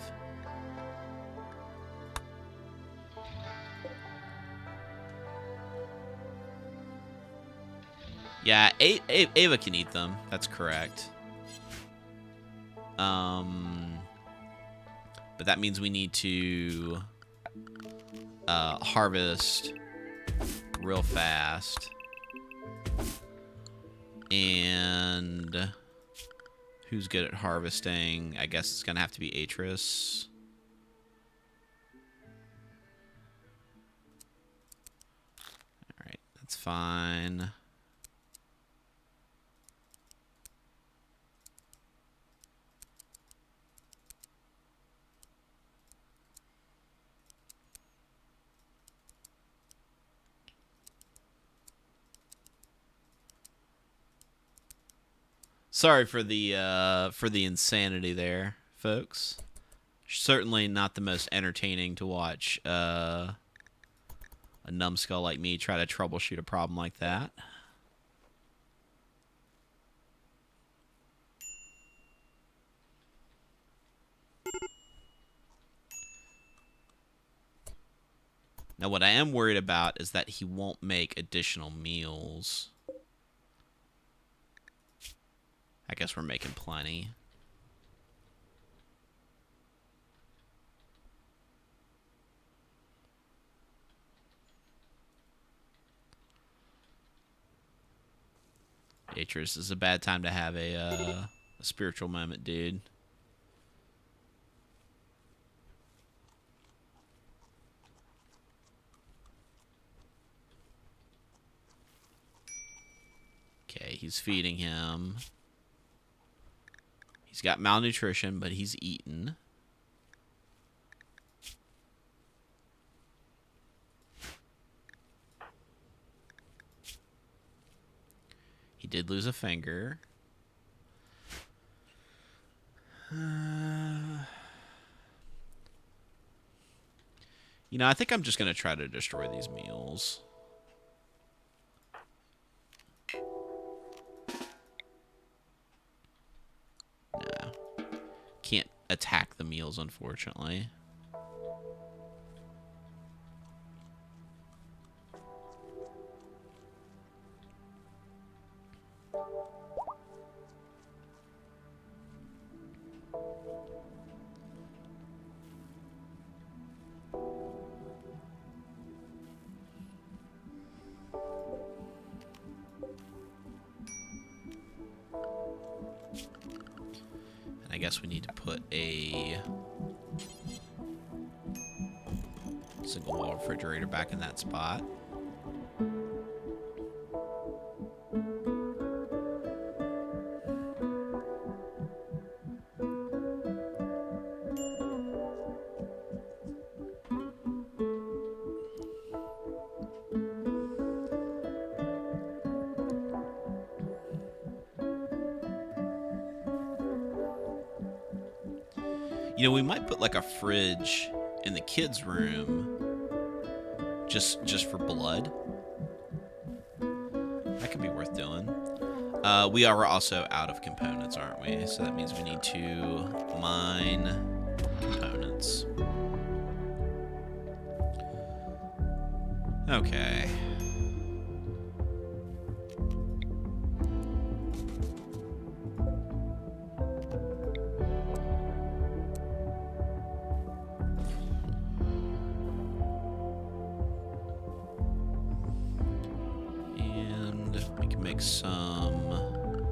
Yeah, Ava can eat them. That's correct. But that means we need to harvest real fast. And who's good at harvesting? I guess it's going to have to be Atris. Alright, that's fine. Sorry for the insanity there, folks. Certainly not the most entertaining to watch a numbskull like me try to troubleshoot a problem like that. Now, what I am worried about is that he won't make additional meals. I guess we're making plenty. Atris, is a bad time to have a spiritual moment, dude. Okay, he's feeding him. He's got malnutrition, but he's eaten. He did lose a finger. You know, I think I'm just going to try to destroy these meals. No. Can't attack the meals, unfortunately. I guess we need to put a single wall refrigerator back in that spot. You know, we might put like a fridge in the kids' room just for blood. That could be worth doing. We are also out of components, aren't we? So that means we need to mine components. Okay. make some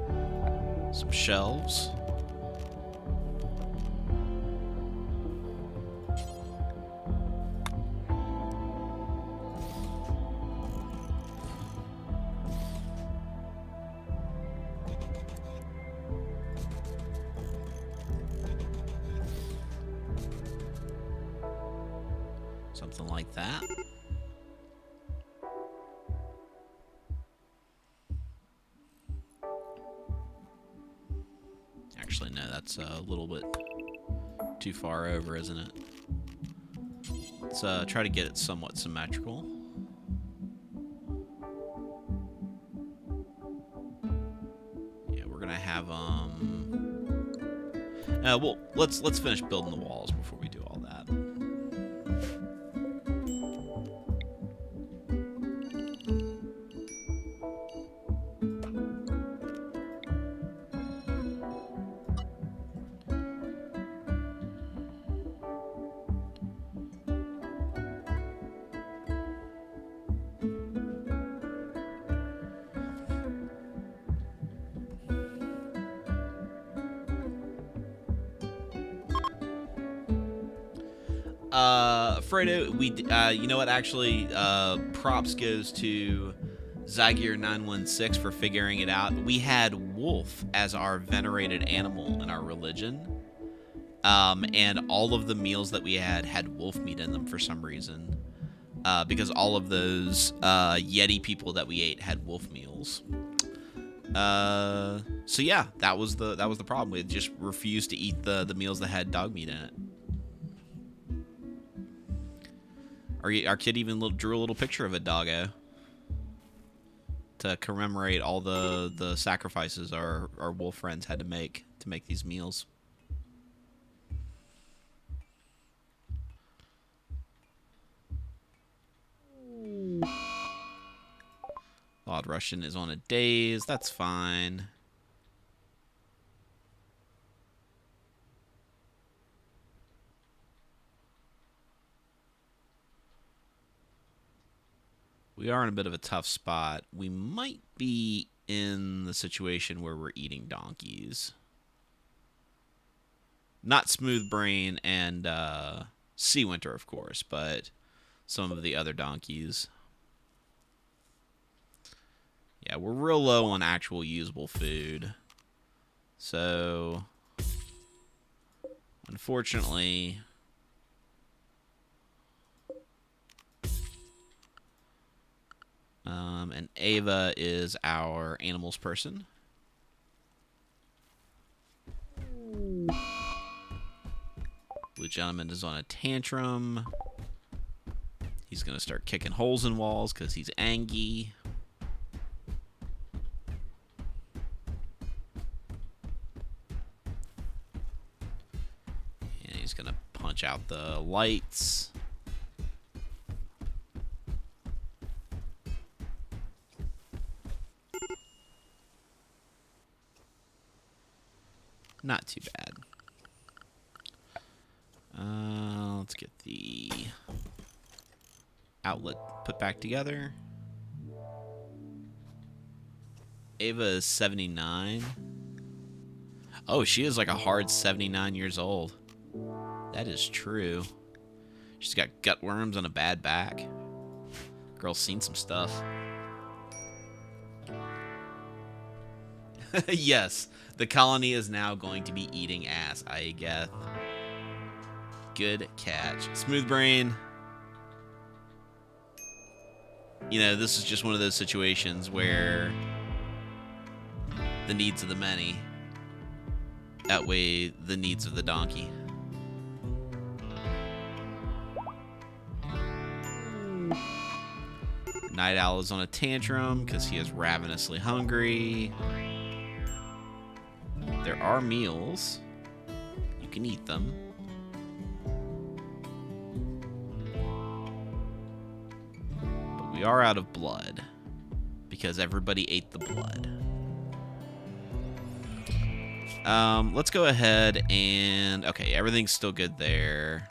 shelves. Something like that. Actually, no, that's a little bit too far over, isn't it? Let's try to get it somewhat symmetrical. Yeah, we're gonna have well, let's finish building the walls before we do all that. Fredo, you know what? Actually, props goes to Zygear916 for figuring it out. We had wolf as our venerated animal in our religion, and all of the meals that we had wolf meat in them for some reason, because all of those Yeti people that we ate had wolf meals. So yeah, that was the problem. We just refused to eat the meals that had dog meat in it. Our kid even drew a little picture of a doggo to commemorate all the sacrifices our wolf friends had to make these meals. Odd Russian is on a daze. That's fine. We are in a bit of a tough spot. We might be in the situation where we're eating donkeys. Not Smooth Brain and Sea Winter, of course, but some of the other donkeys. Yeah, we're real low on actual usable food. So, unfortunately, and Ava is our animals person. Blue Gentleman is on a tantrum. He's going to start kicking holes in walls because he's angry. And he's going to punch out the lights. Not too bad. Let's get the outlet put back together. Ava is 79. Oh, she is like a hard 79 years old. That is true. She's got gut worms and a bad back. Girl's seen some stuff. Yes, the colony is now going to be eating ass, I guess. Good catch. Smooth Brain. You know, this is just one of those situations where the needs of the many outweigh the needs of the donkey. Night Owl is on a tantrum because he is ravenously hungry. There are meals. You can eat them. But we are out of blood because everybody ate the blood. Let's go ahead and... Okay, everything's still good there.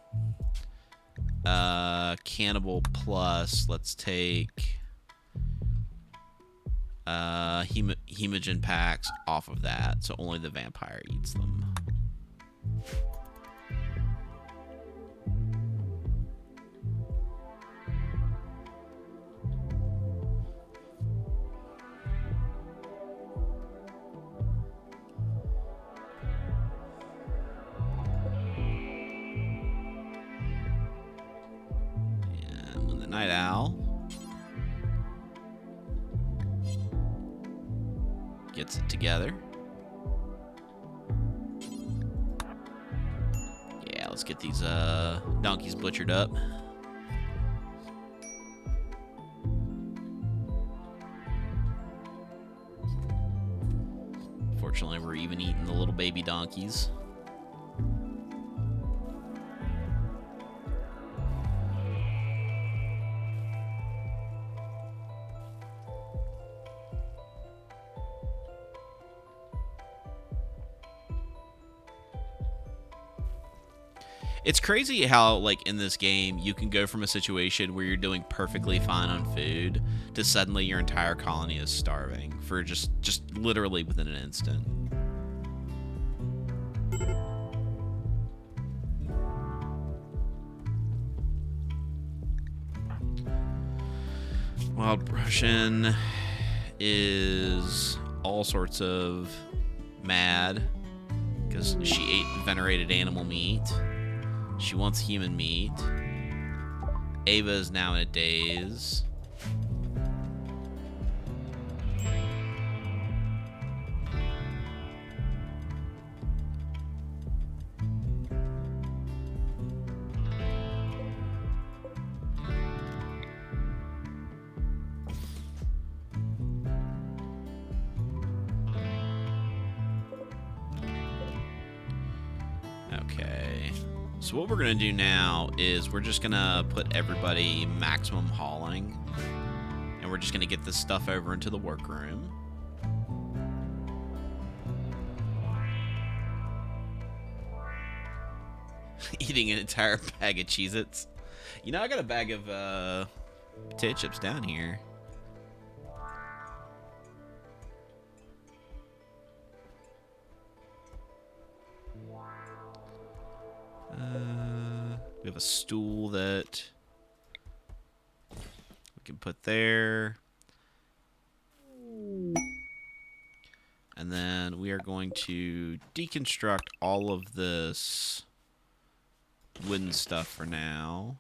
Cannibal plus. Let's take... hemogen packs off of that, so only the vampire eats them. And when the night owl gets it together. Yeah, let's get these donkeys butchered up. Fortunately, we're even eating the little baby donkeys. It's crazy how, like, in this game, you can go from a situation where you're doing perfectly fine on food to suddenly your entire colony is starving for just literally within an instant. Wild Prussian is all sorts of mad because she ate venerated animal meat. She wants human meat. Ava is now in a daze. Okay. So what we're going to do now is we're just going to put everybody maximum hauling. And we're just going to get this stuff over into the workroom. Eating an entire bag of Cheez-Its. You know, I got a bag of potato chips down here. We have a stool that we can put there. And then we are going to deconstruct all of this wooden stuff for now.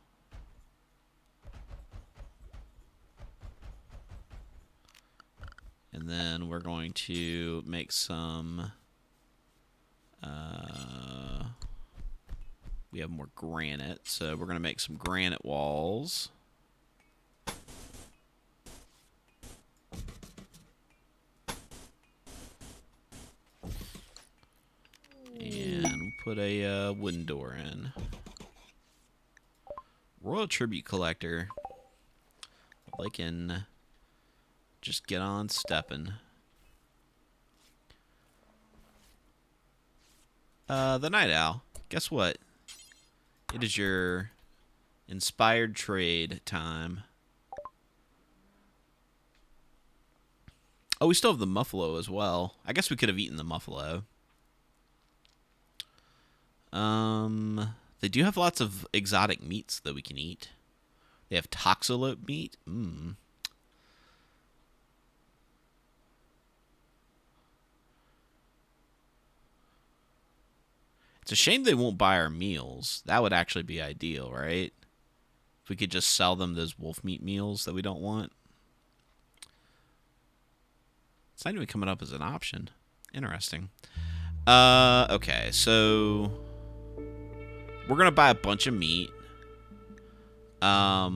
And then we're going to make some... we have more granite, so we're going to make some granite walls. And we'll put a wooden door in. Royal Tribute Collector. They can just get on stepping. The Night Owl. Guess what? It is your inspired trade time. Oh, we still have the muffalo as well. I guess we could have eaten the muffalo. They do have lots of exotic meats that we can eat. They have toxalope meat. It's a shame they won't buy our meals. That would actually be ideal, right? If we could just sell them those wolf meat meals that we don't want. It's not even coming up as an option. Interesting. Okay, so we're going to buy a bunch of meat. All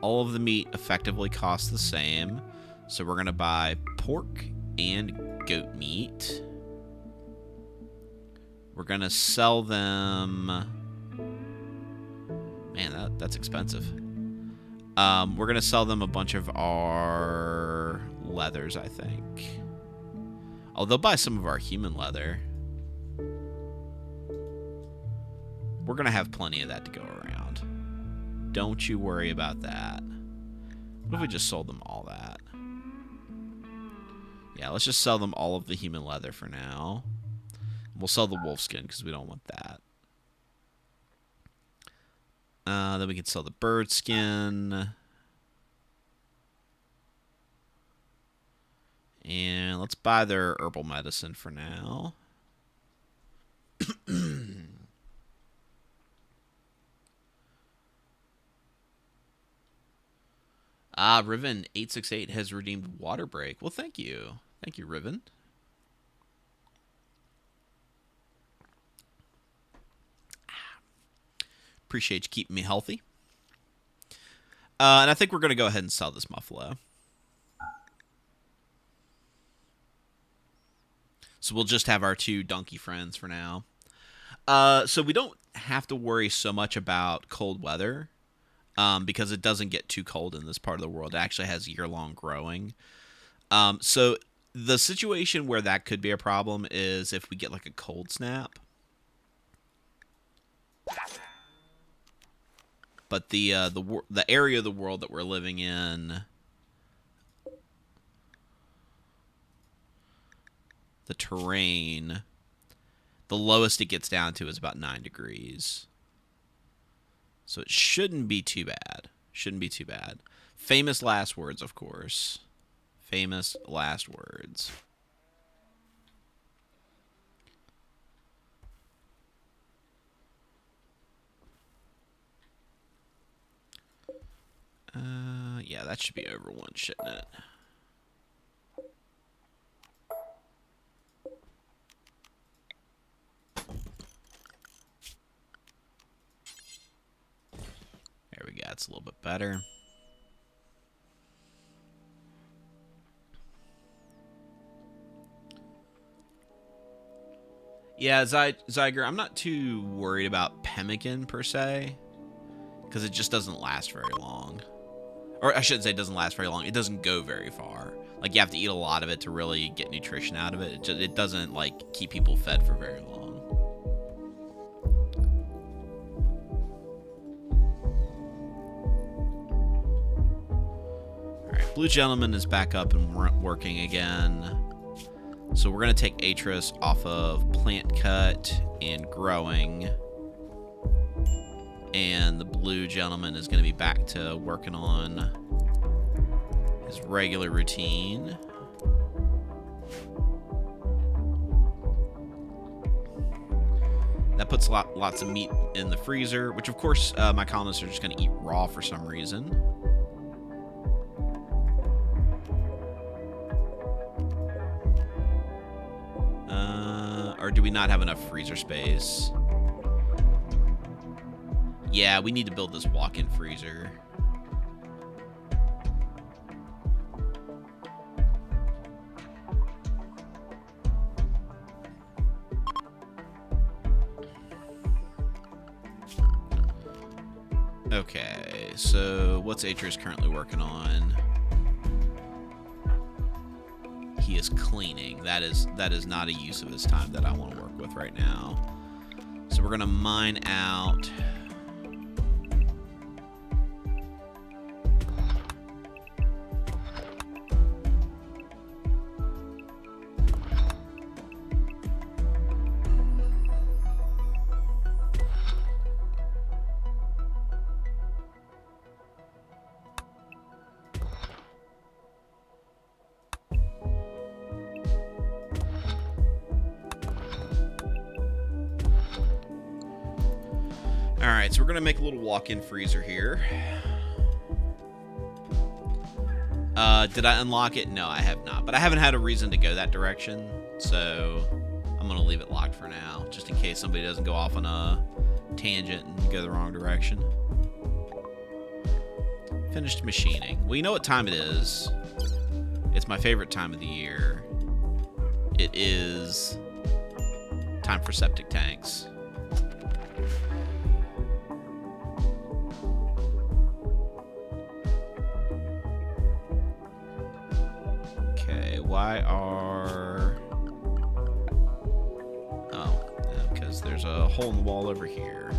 of the meat effectively costs the same. So we're going to buy pork and goat meat. We're going to sell them... Man, that's expensive. We're going to sell them a bunch of our leathers, I think. Oh, they'll buy some of our human leather. We're going to have plenty of that to go around. Don't you worry about that. What if we just sold them all that? Yeah, let's just sell them all of the human leather for now. We'll sell the wolf skin because we don't want that. Then we can sell the bird skin. And let's buy their herbal medicine for now. Riven868 has redeemed Water Break. Well, thank you. Thank you, Riven. Appreciate you keeping me healthy. And I think we're going to go ahead and sell this Muffalo. So we'll just have our 2 donkey friends for now. So we don't have to worry so much about cold weather because it doesn't get too cold in this part of the world. It actually has year-long growing. So the situation where that could be a problem is if we get like a cold snap. But the area of the world that we're living in, the terrain, the lowest it gets down to is about 9 degrees. So it shouldn't be too bad. Shouldn't be too bad. Famous last words, of course. Famous last words. Yeah, that should be over 1, shouldn't it? There we go. It's a little bit better. Yeah, Zyger, I'm not too worried about pemmican per se, because it just doesn't last very long. Or I shouldn't say it doesn't last very long. It doesn't go very far. Like, you have to eat a lot of it to really get nutrition out of it. It doesn't, like, keep people fed for very long. Alright, Blue Gentleman is back up and working again. So we're going to take Atris off of Plant Cut and Growing. And the Blue Gentleman is going to be back to working on his regular routine. That puts lots of meat in the freezer, which of course my colonists are just going to eat raw for some reason. Or do we not have enough freezer space? Yeah, we need to build this walk-in freezer. Okay, so what's Atreus currently working on? He is cleaning. That is not a use of his time that I want to work with right now. So we're gonna mine out. Alright, so we're going to make a little walk-in freezer here. Did I unlock it? No, I have not. But I haven't had a reason to go that direction, so I'm going to leave it locked for now, just in case somebody doesn't go off on a tangent and go the wrong direction. Finished machining. Well, you know what time it is. It's my favorite time of the year. It is time for septic tanks. Why are... Oh, because there's a hole in the wall over here.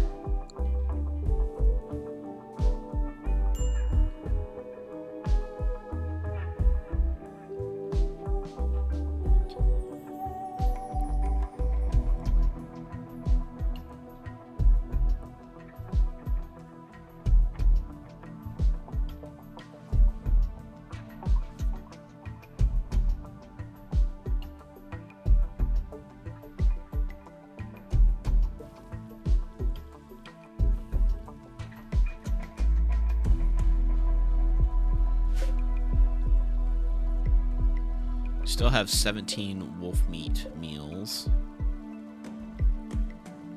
still have 17 wolf meat meals.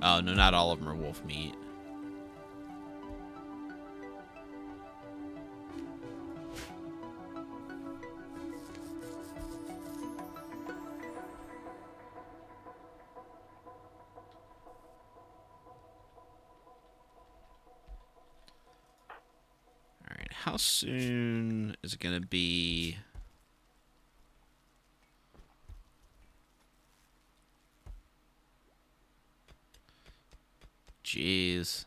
Oh, no, not all of them are wolf meat. Alright, how soon is it going to be? Jeez.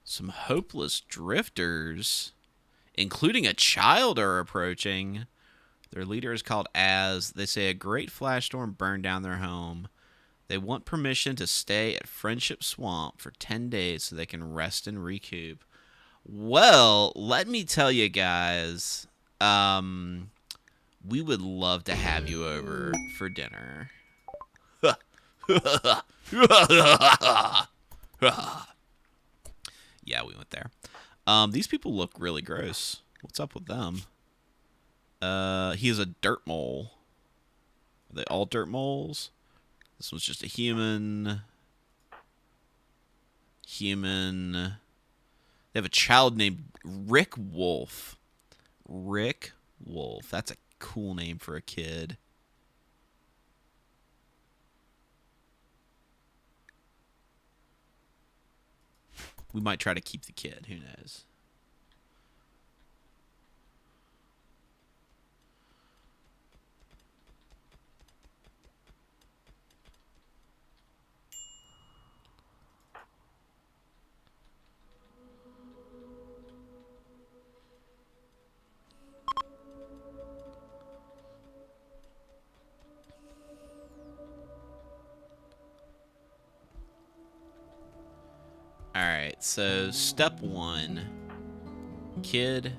Some hopeless drifters, including a child, are approaching. Their leader is called Az. They say a great flash storm burned down their home. They want permission to stay at Friendship Swamp for 10 days so they can rest and recoup. Well, let me tell you guys, we would love to have you over for dinner. Yeah, we went there. These people look really gross. What's up with them? He is a dirt mole. Are they all dirt moles? This one's just a human. They have a child named Rick Wolf. Rick Wolf. That's a cool name for a kid. We might try to keep the kid. Who knows? Alright, so step 1. Kid,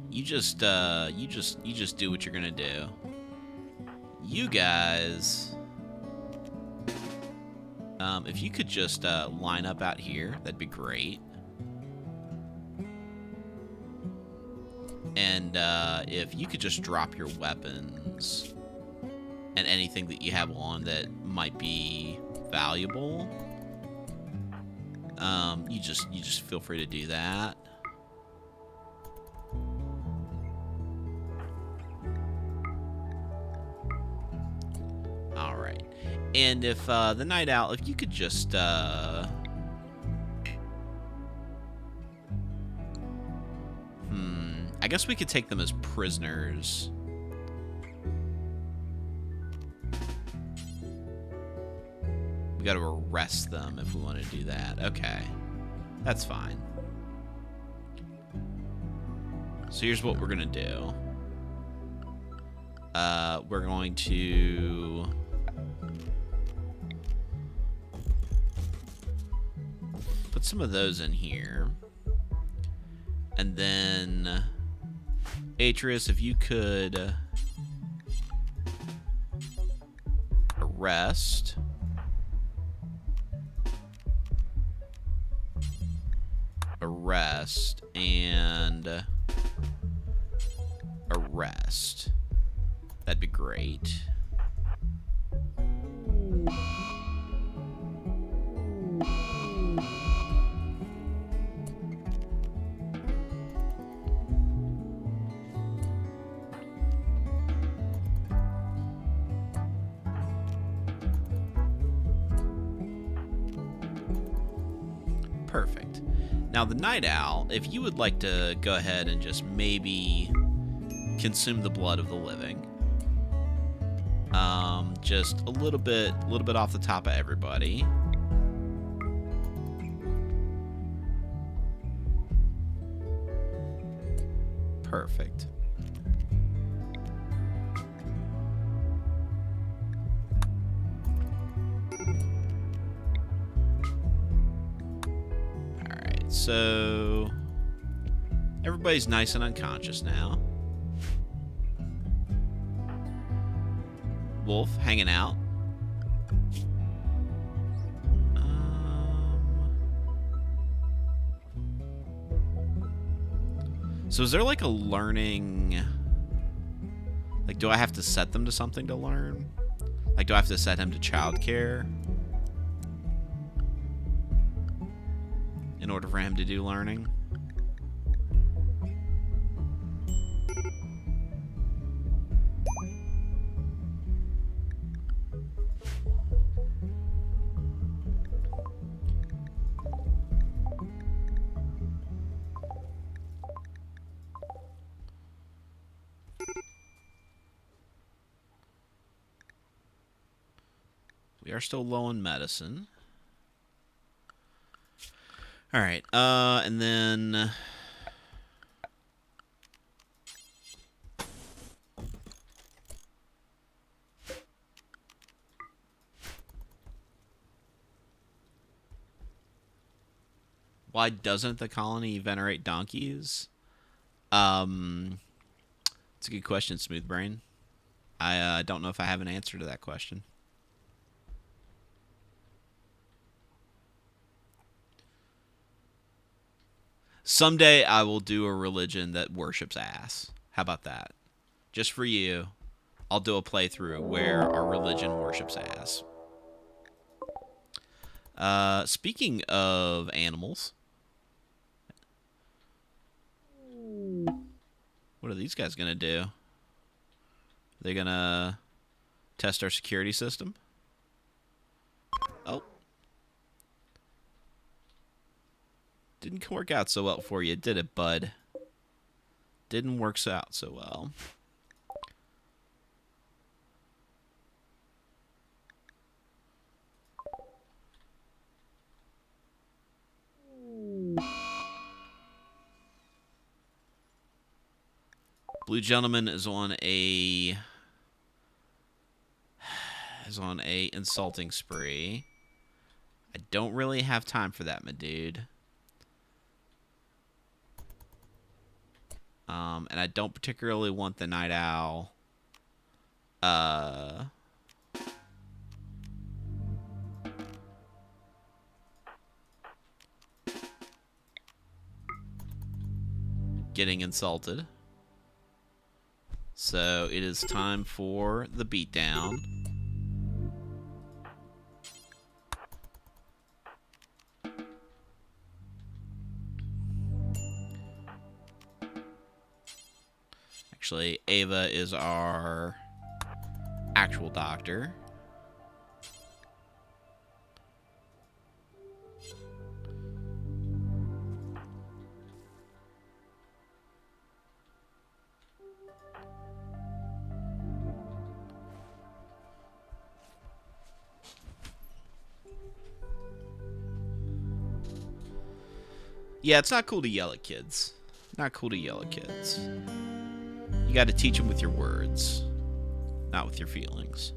you just do what you're gonna do. You guys, if you could just line up out here, that'd be great. And if you could just drop your weapons and anything that you have on that might be valuable. You just feel free to do that. All right. And if the night owl, if you could just I guess we could take them as prisoners. We got to arrest them if we want to do that. Okay. That's fine. So here's what we're going to do. We're going to put some of those in here. And then Atreus, if you could arrest and arrest. That'd be great. Perfect. Now, the Night Owl, if you would like to go ahead and just maybe consume the blood of the living. Just a little bit off the top of everybody. Perfect. Alright, so everybody's nice and unconscious now. Wolf hanging out. So is there like a learning... Like, do I have to set them to something to learn? Like, do I have to set him to childcare in order for him to do learning? We are still low on medicine. All right, and then why doesn't the colony venerate donkeys? It's a good question, Smooth Brain. I don't know if I have an answer to that question. Someday I will do a religion that worships ass. How about that? Just for you, I'll do a playthrough where our religion worships ass. Speaking of animals, what are these guys gonna do? They're gonna test our security system? Oh. Didn't work out so well for you, did it, bud? Didn't work out so well. Blue Gentleman is on a insulting spree. I don't really have time for that, my dude. And I don't particularly want the Night Owl. Getting insulted. So it is time for the beatdown. Actually, Ava is our actual doctor. Yeah, it's not cool to yell at kids. Not cool to yell at kids. You got to teach them with your words, not with your feelings.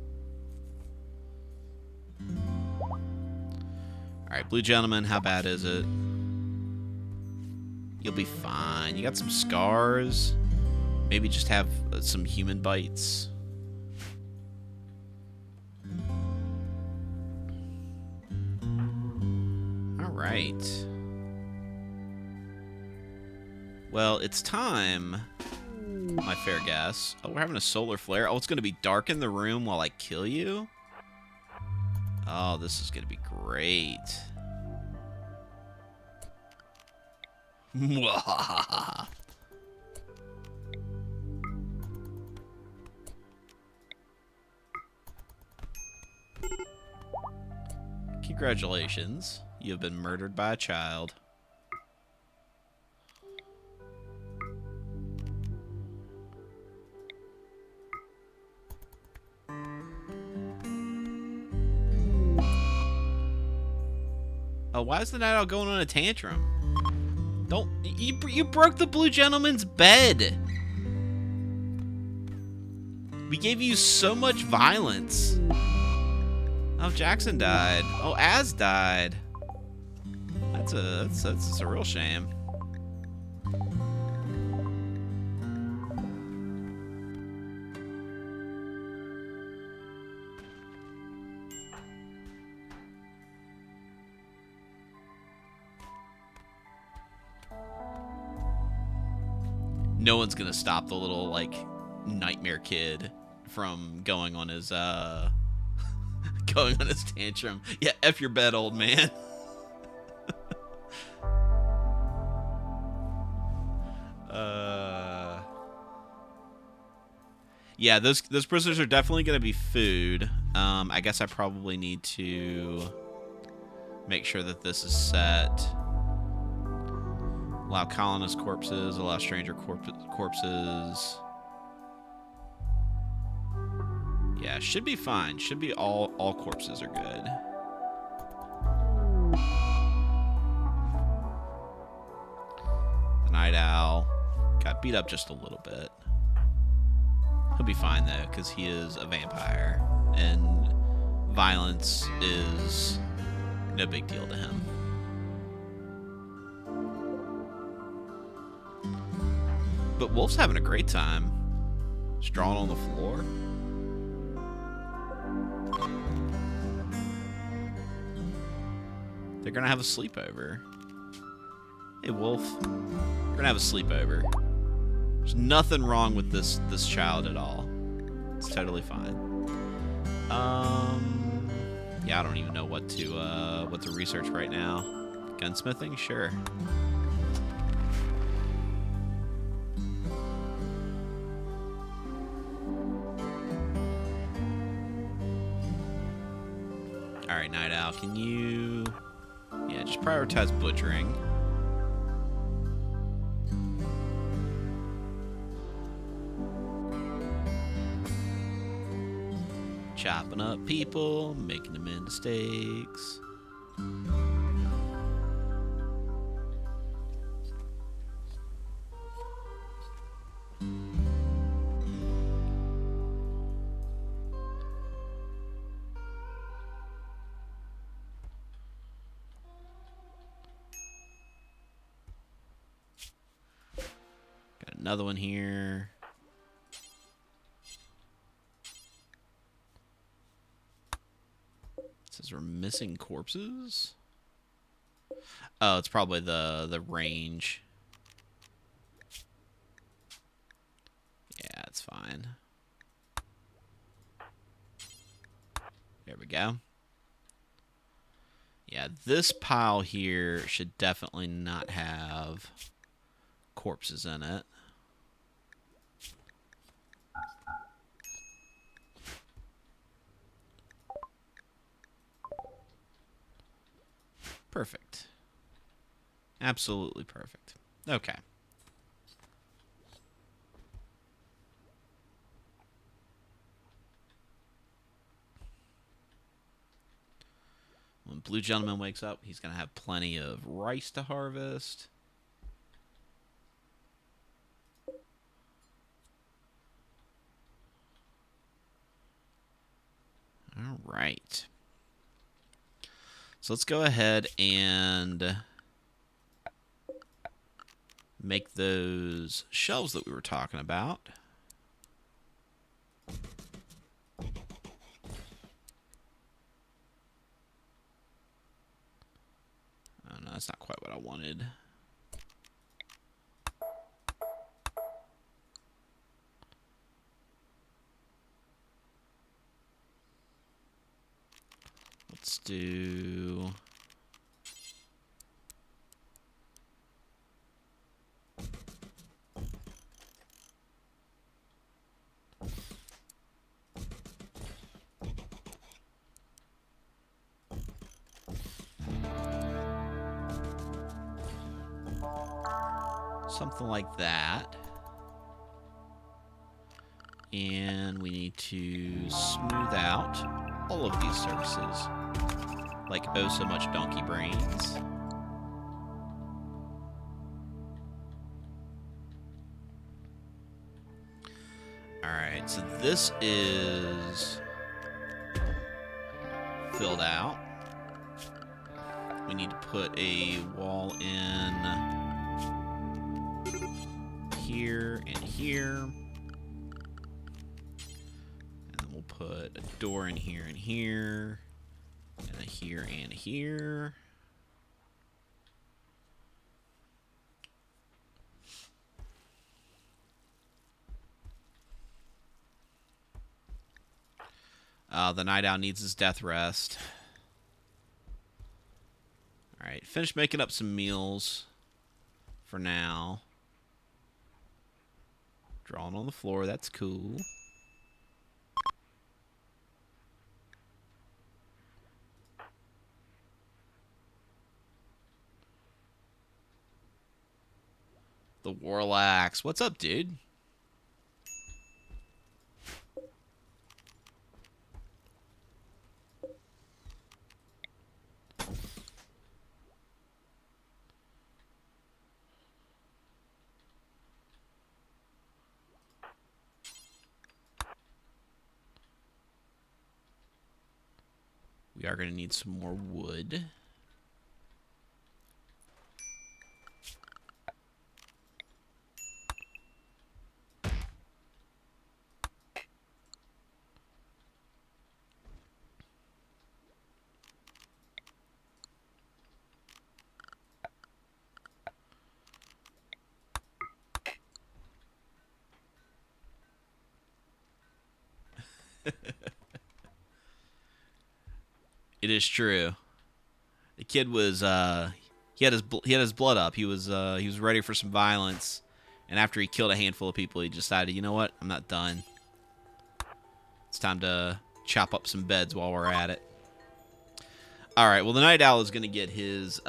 Alright, Blue Gentleman, how bad is it? You'll be fine. You got some scars. Maybe just have some human bites. Alright. Well, it's time, my fair guess. Oh, we're having a solar flare. Oh, it's going to be dark in the room while I kill you? Oh, this is going to be great. Congratulations. You have been murdered by a child. Oh, why is the Night Owl going on a tantrum? Don't... You broke the Blue Gentleman's bed! We gave you so much violence. Oh, Jackson died. Oh, Az died. That's a real shame. no one's gonna stop the little like nightmare kid from going on his going on his tantrum. Yeah, F your bed, old man. Yeah, those prisoners are definitely going to be food. I guess I probably need to make sure that this is set. Allow colonist corpses, allow stranger corpses. Yeah, should be fine. Should be all corpses are good. The night owl got beat up just a little bit. He'll be fine though, because he is a vampire, and violence is no big deal to him. But Wolf's having a great time. Just drawing on the floor. They're gonna have a sleepover. Hey Wolf, we're gonna have a sleepover. There's nothing wrong with this child at all. It's totally fine. Yeah, I don't even know what to research right now. Gunsmithing, sure. All right, Night Owl, can you? Yeah, just prioritize butchering. Chopping up people, making them into steaks. Got another one here. Says we're missing corpses. Oh, it's probably the range. Yeah, it's fine. There we go. Yeah, this pile here should definitely not have corpses in it. Perfect. Absolutely perfect. Okay. When Blue Gentleman wakes up, he's going to have plenty of rice to harvest. All right. So let's go ahead and make those shelves that we were talking about. Oh, no, that's not quite what I wanted. Let's do... something like that. And we need to smooth out all of these surfaces, like oh so much donkey brains. Alright, so this is filled out. We need to put a wall in here and here. And then we'll put a door in here and here. And a here and here. The night owl needs his death rest. Alright, finish making up some meals for now. Drawing on the floor, that's cool. The Warlax. What's up, dude? We are going to need some more wood. It is true. The kid was he had his blood up. He was ready for some violence, and after he killed a handful of people, he decided, you know what? I'm not done. It's time to chop up some beds while we're at it. All right. Well, the night owl is going to get his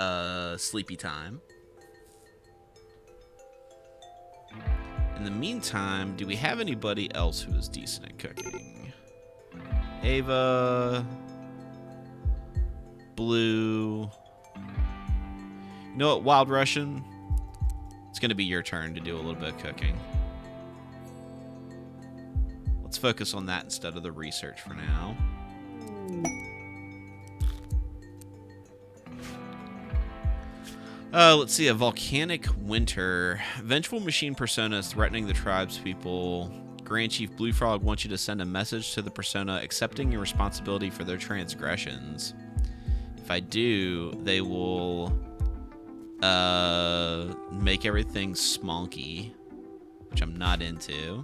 sleepy time. In the meantime, do we have anybody else who is decent at cooking? Ava, Blue. You know what, Wild Russian? It's going to be your turn to do a little bit of cooking. Let's focus on that instead of the research for now. Let's see, a volcanic winter. Vengeful machine personas threatening the tribespeople. Grand Chief Blue Frog wants you to send a message to the persona accepting your responsibility for their transgressions. If I do, they will make everything smonky, which I'm not into.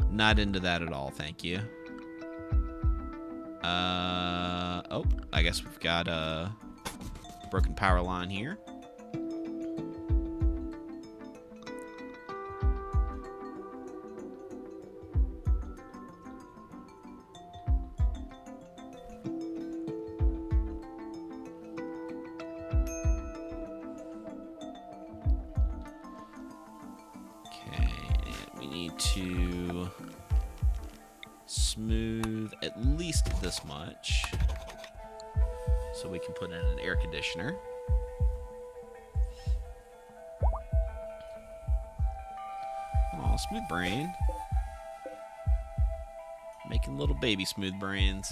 Not into that at all, thank you. Oh, I guess we've got a broken power line here. Okay, and we need to smooth at least this much so we can put in an air conditioner. Oh, smooth brain. Making little baby smooth brains.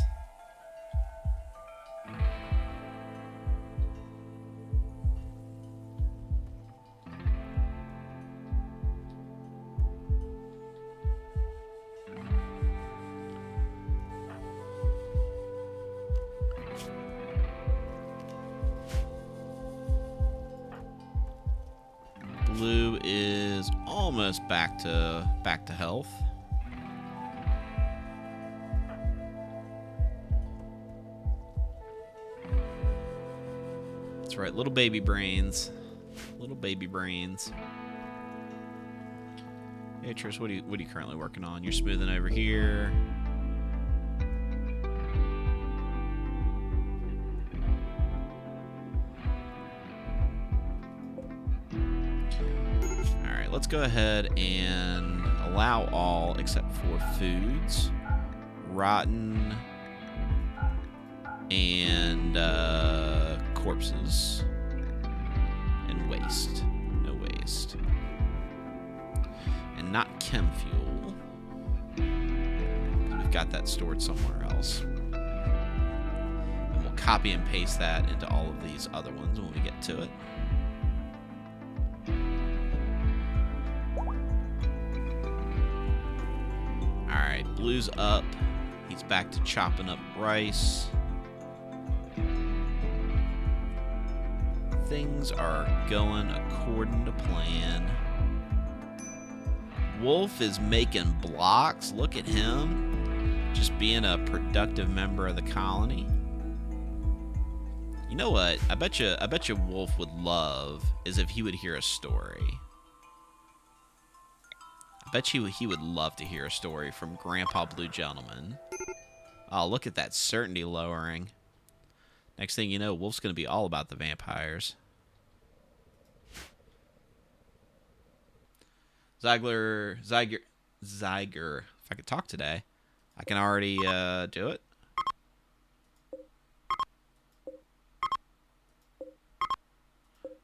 Blue is almost back to health. That's right, little baby brains. Little baby brains. Hey Trish, what are you currently working on? You're smoothing over here. Let's go ahead and allow all except for foods, rotten, and corpses, and waste. No waste. And not chem fuel. We've got that stored somewhere else. And we'll copy and paste that into all of these other ones when we get to it. Alright, Blue's up. He's back to chopping up rice. Things are going according to plan. Wolf is making blocks. Look at him. Just being a productive member of the colony. You know what? I bet you Wolf would love is if he would hear a story. I bet you he would love to hear a story from Grandpa Blue Gentleman. Oh, look at that certainty lowering. Next thing you know, Wolf's going to be all about the vampires. Zyger. If I could talk today, I can already do it.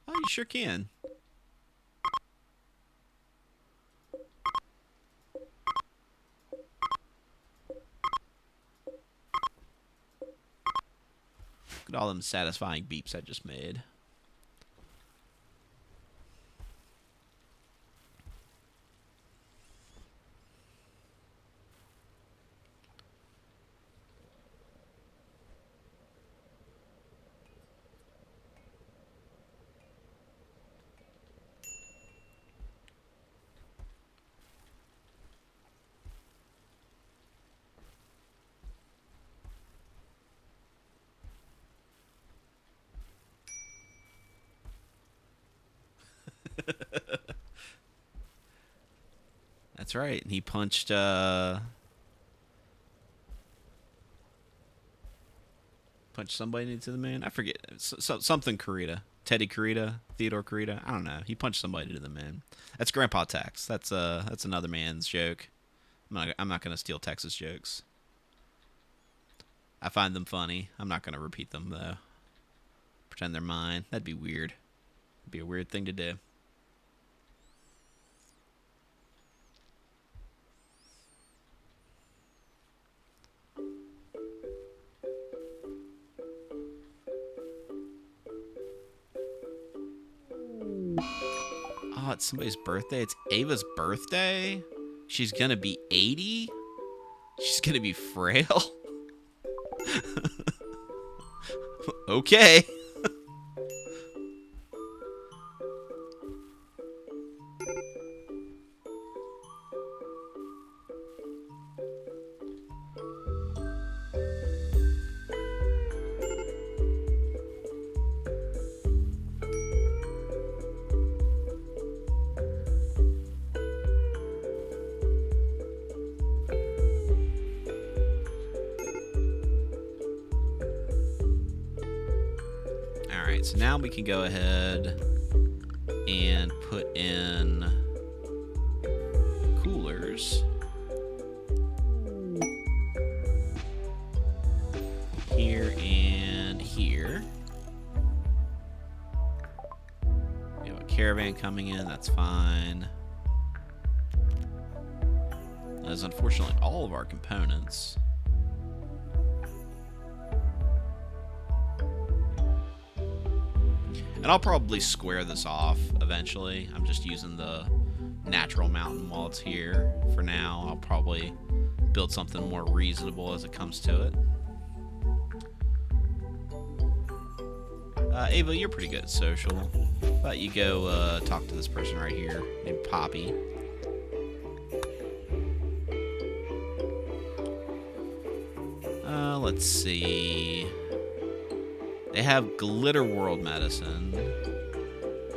Oh, you sure can. Look at all them satisfying beeps I just made. That's right. And he punched somebody into the moon. I forget. Something Kurita. Teddy Kurita, Theodore Kurita. I don't know. He punched somebody into the moon. That's Grandpa Tex. That's another man's joke. I'm not gonna steal Tex's jokes. I find them funny. I'm not gonna repeat them though. Pretend they're mine. That'd be weird. It'd be a weird thing to do. Oh, it's somebody's birthday. It's Ava's birthday. She's gonna be 80. She's gonna be frail. Okay. Alright, so now we can go ahead and put in coolers. Here and here. We have a caravan coming in, that's fine. That is unfortunately all of our components. And I'll probably square this off eventually. I'm just using the natural mountain while it's here. For now, I'll probably build something more reasonable as it comes to it. Ava, you're pretty good at social. How about you go talk to this person right here named Poppy. Let's see. They have Glitter World medicine,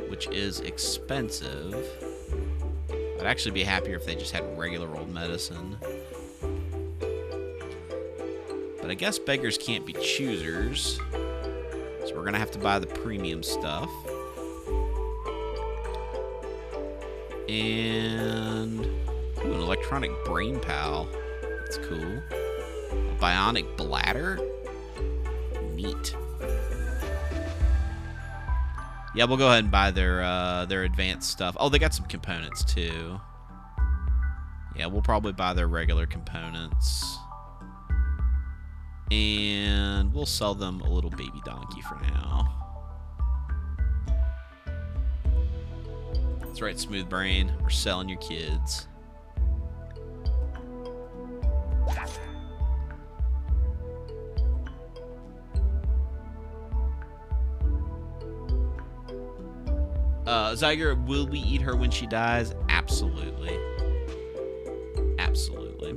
which is expensive. I'd actually be happier if they just had regular old medicine. But I guess beggars can't be choosers. So we're gonna have to buy the premium stuff. And ooh, an electronic brain pal. That's cool. A bionic bladder? Neat. Yeah, we'll go ahead and buy their advanced stuff. Oh, they got some components too. Yeah, we'll probably buy their regular components. And we'll sell them a little baby donkey for now. That's right, Smooth Brain. We're selling your kids. Zyger, will we eat her when she dies? Absolutely. Absolutely.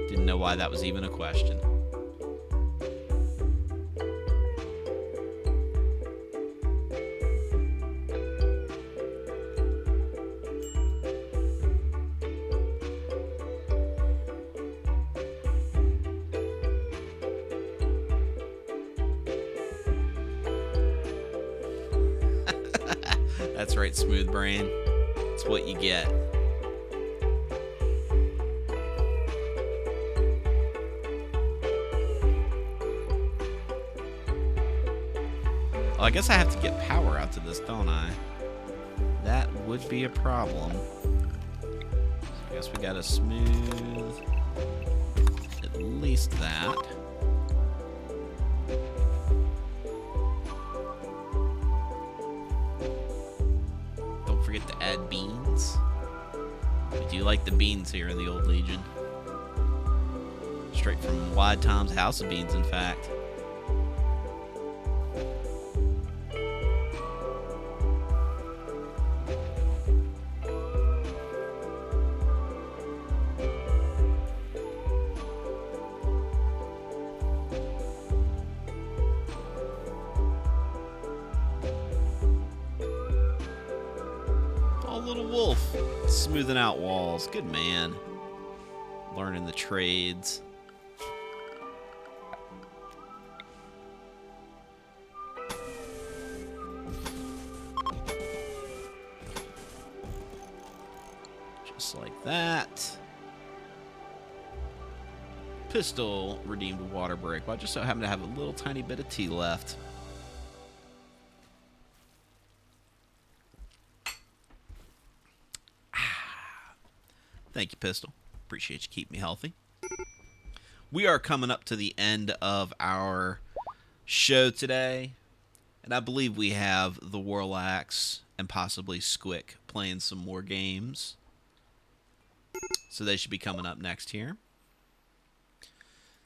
Didn't know why that was even a question. That's right, Smooth Brain. It's what you get. Well, I guess I have to get power out to this, don't I? That would be a problem. So I guess we gotta smooth at least that. Don't forget to add beans. We do like the beans here in the Old Legion. Straight from Wide Tom's House of Beans, in fact. Little wolf, smoothing out walls. Good man. Learning the trades. Just like that. Pistol redeemed water break. Well, I just so happen to have a little tiny bit of tea left. Thank you, Pistol. Appreciate you keeping me healthy. We are coming up to the end of our show today, and I believe we have the Warlax and possibly Squick playing some more games. So they should be coming up next here.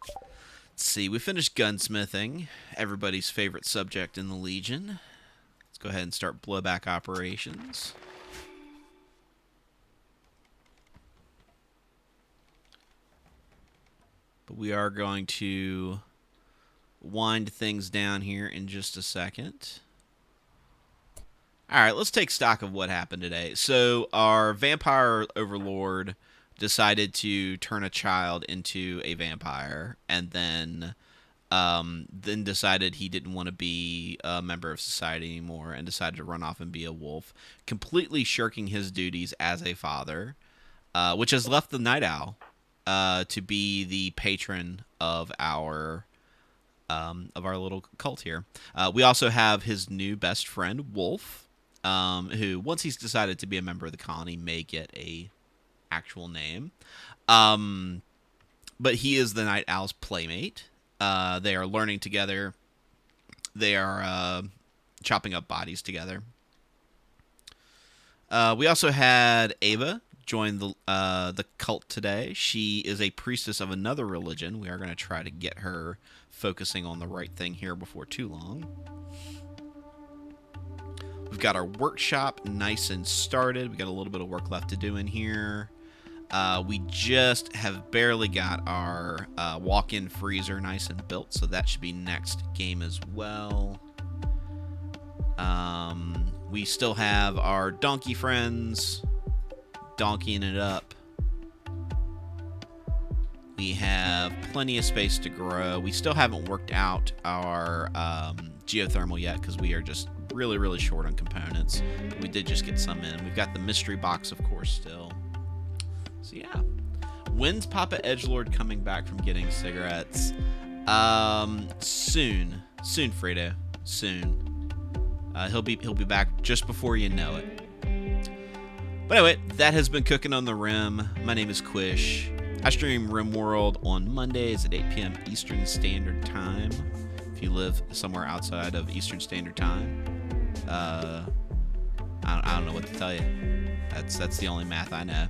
Let's see, we finished gunsmithing, everybody's favorite subject in the Legion. Let's go ahead and start blowback operations. But we are going to wind things down here in just a second. All right, let's take stock of what happened today. So our vampire overlord decided to turn a child into a vampire, and then decided he didn't want to be a member of society anymore and decided to run off and be a wolf, completely shirking his duties as a father, which has left the Night Owl to be the patron of our little cult here. We also have his new best friend, Wolf, who, once he's decided to be a member of the colony, may get a actual name. But he is the Night Owl's playmate. They are learning together. They are chopping up bodies together. We also had Ava join the cult today. She is a priestess of another religion. We are going to try to get her focusing on the right thing here before too long. We've got our workshop nice and started. We got a little bit of work left to do in here. We just have barely got our walk-in freezer nice and built, so that should be next game as well. We still have our donkey friends donkeying it up. We have plenty of space to grow. We still haven't worked out our geothermal yet because we are just really, really short on components. We did just get some in. We've got the mystery box, of course, still. So yeah. When's Papa Edgelord coming back from getting cigarettes? Soon. Soon, Fredo. Soon. He'll be back just before you know it. But anyway, that has been Cooking on the Rim. My name is Quish. I stream Rimworld on Mondays at 8 p.m. Eastern Standard Time. If you live somewhere outside of Eastern Standard Time, I don't know what to tell you. That's the only math I know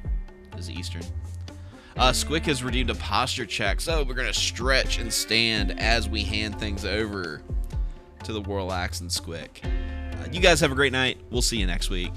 is Eastern. Squick has redeemed a posture check, so we're gonna stretch and stand as we hand things over to the Warlax and Squick. You guys have a great night. We'll see you next week.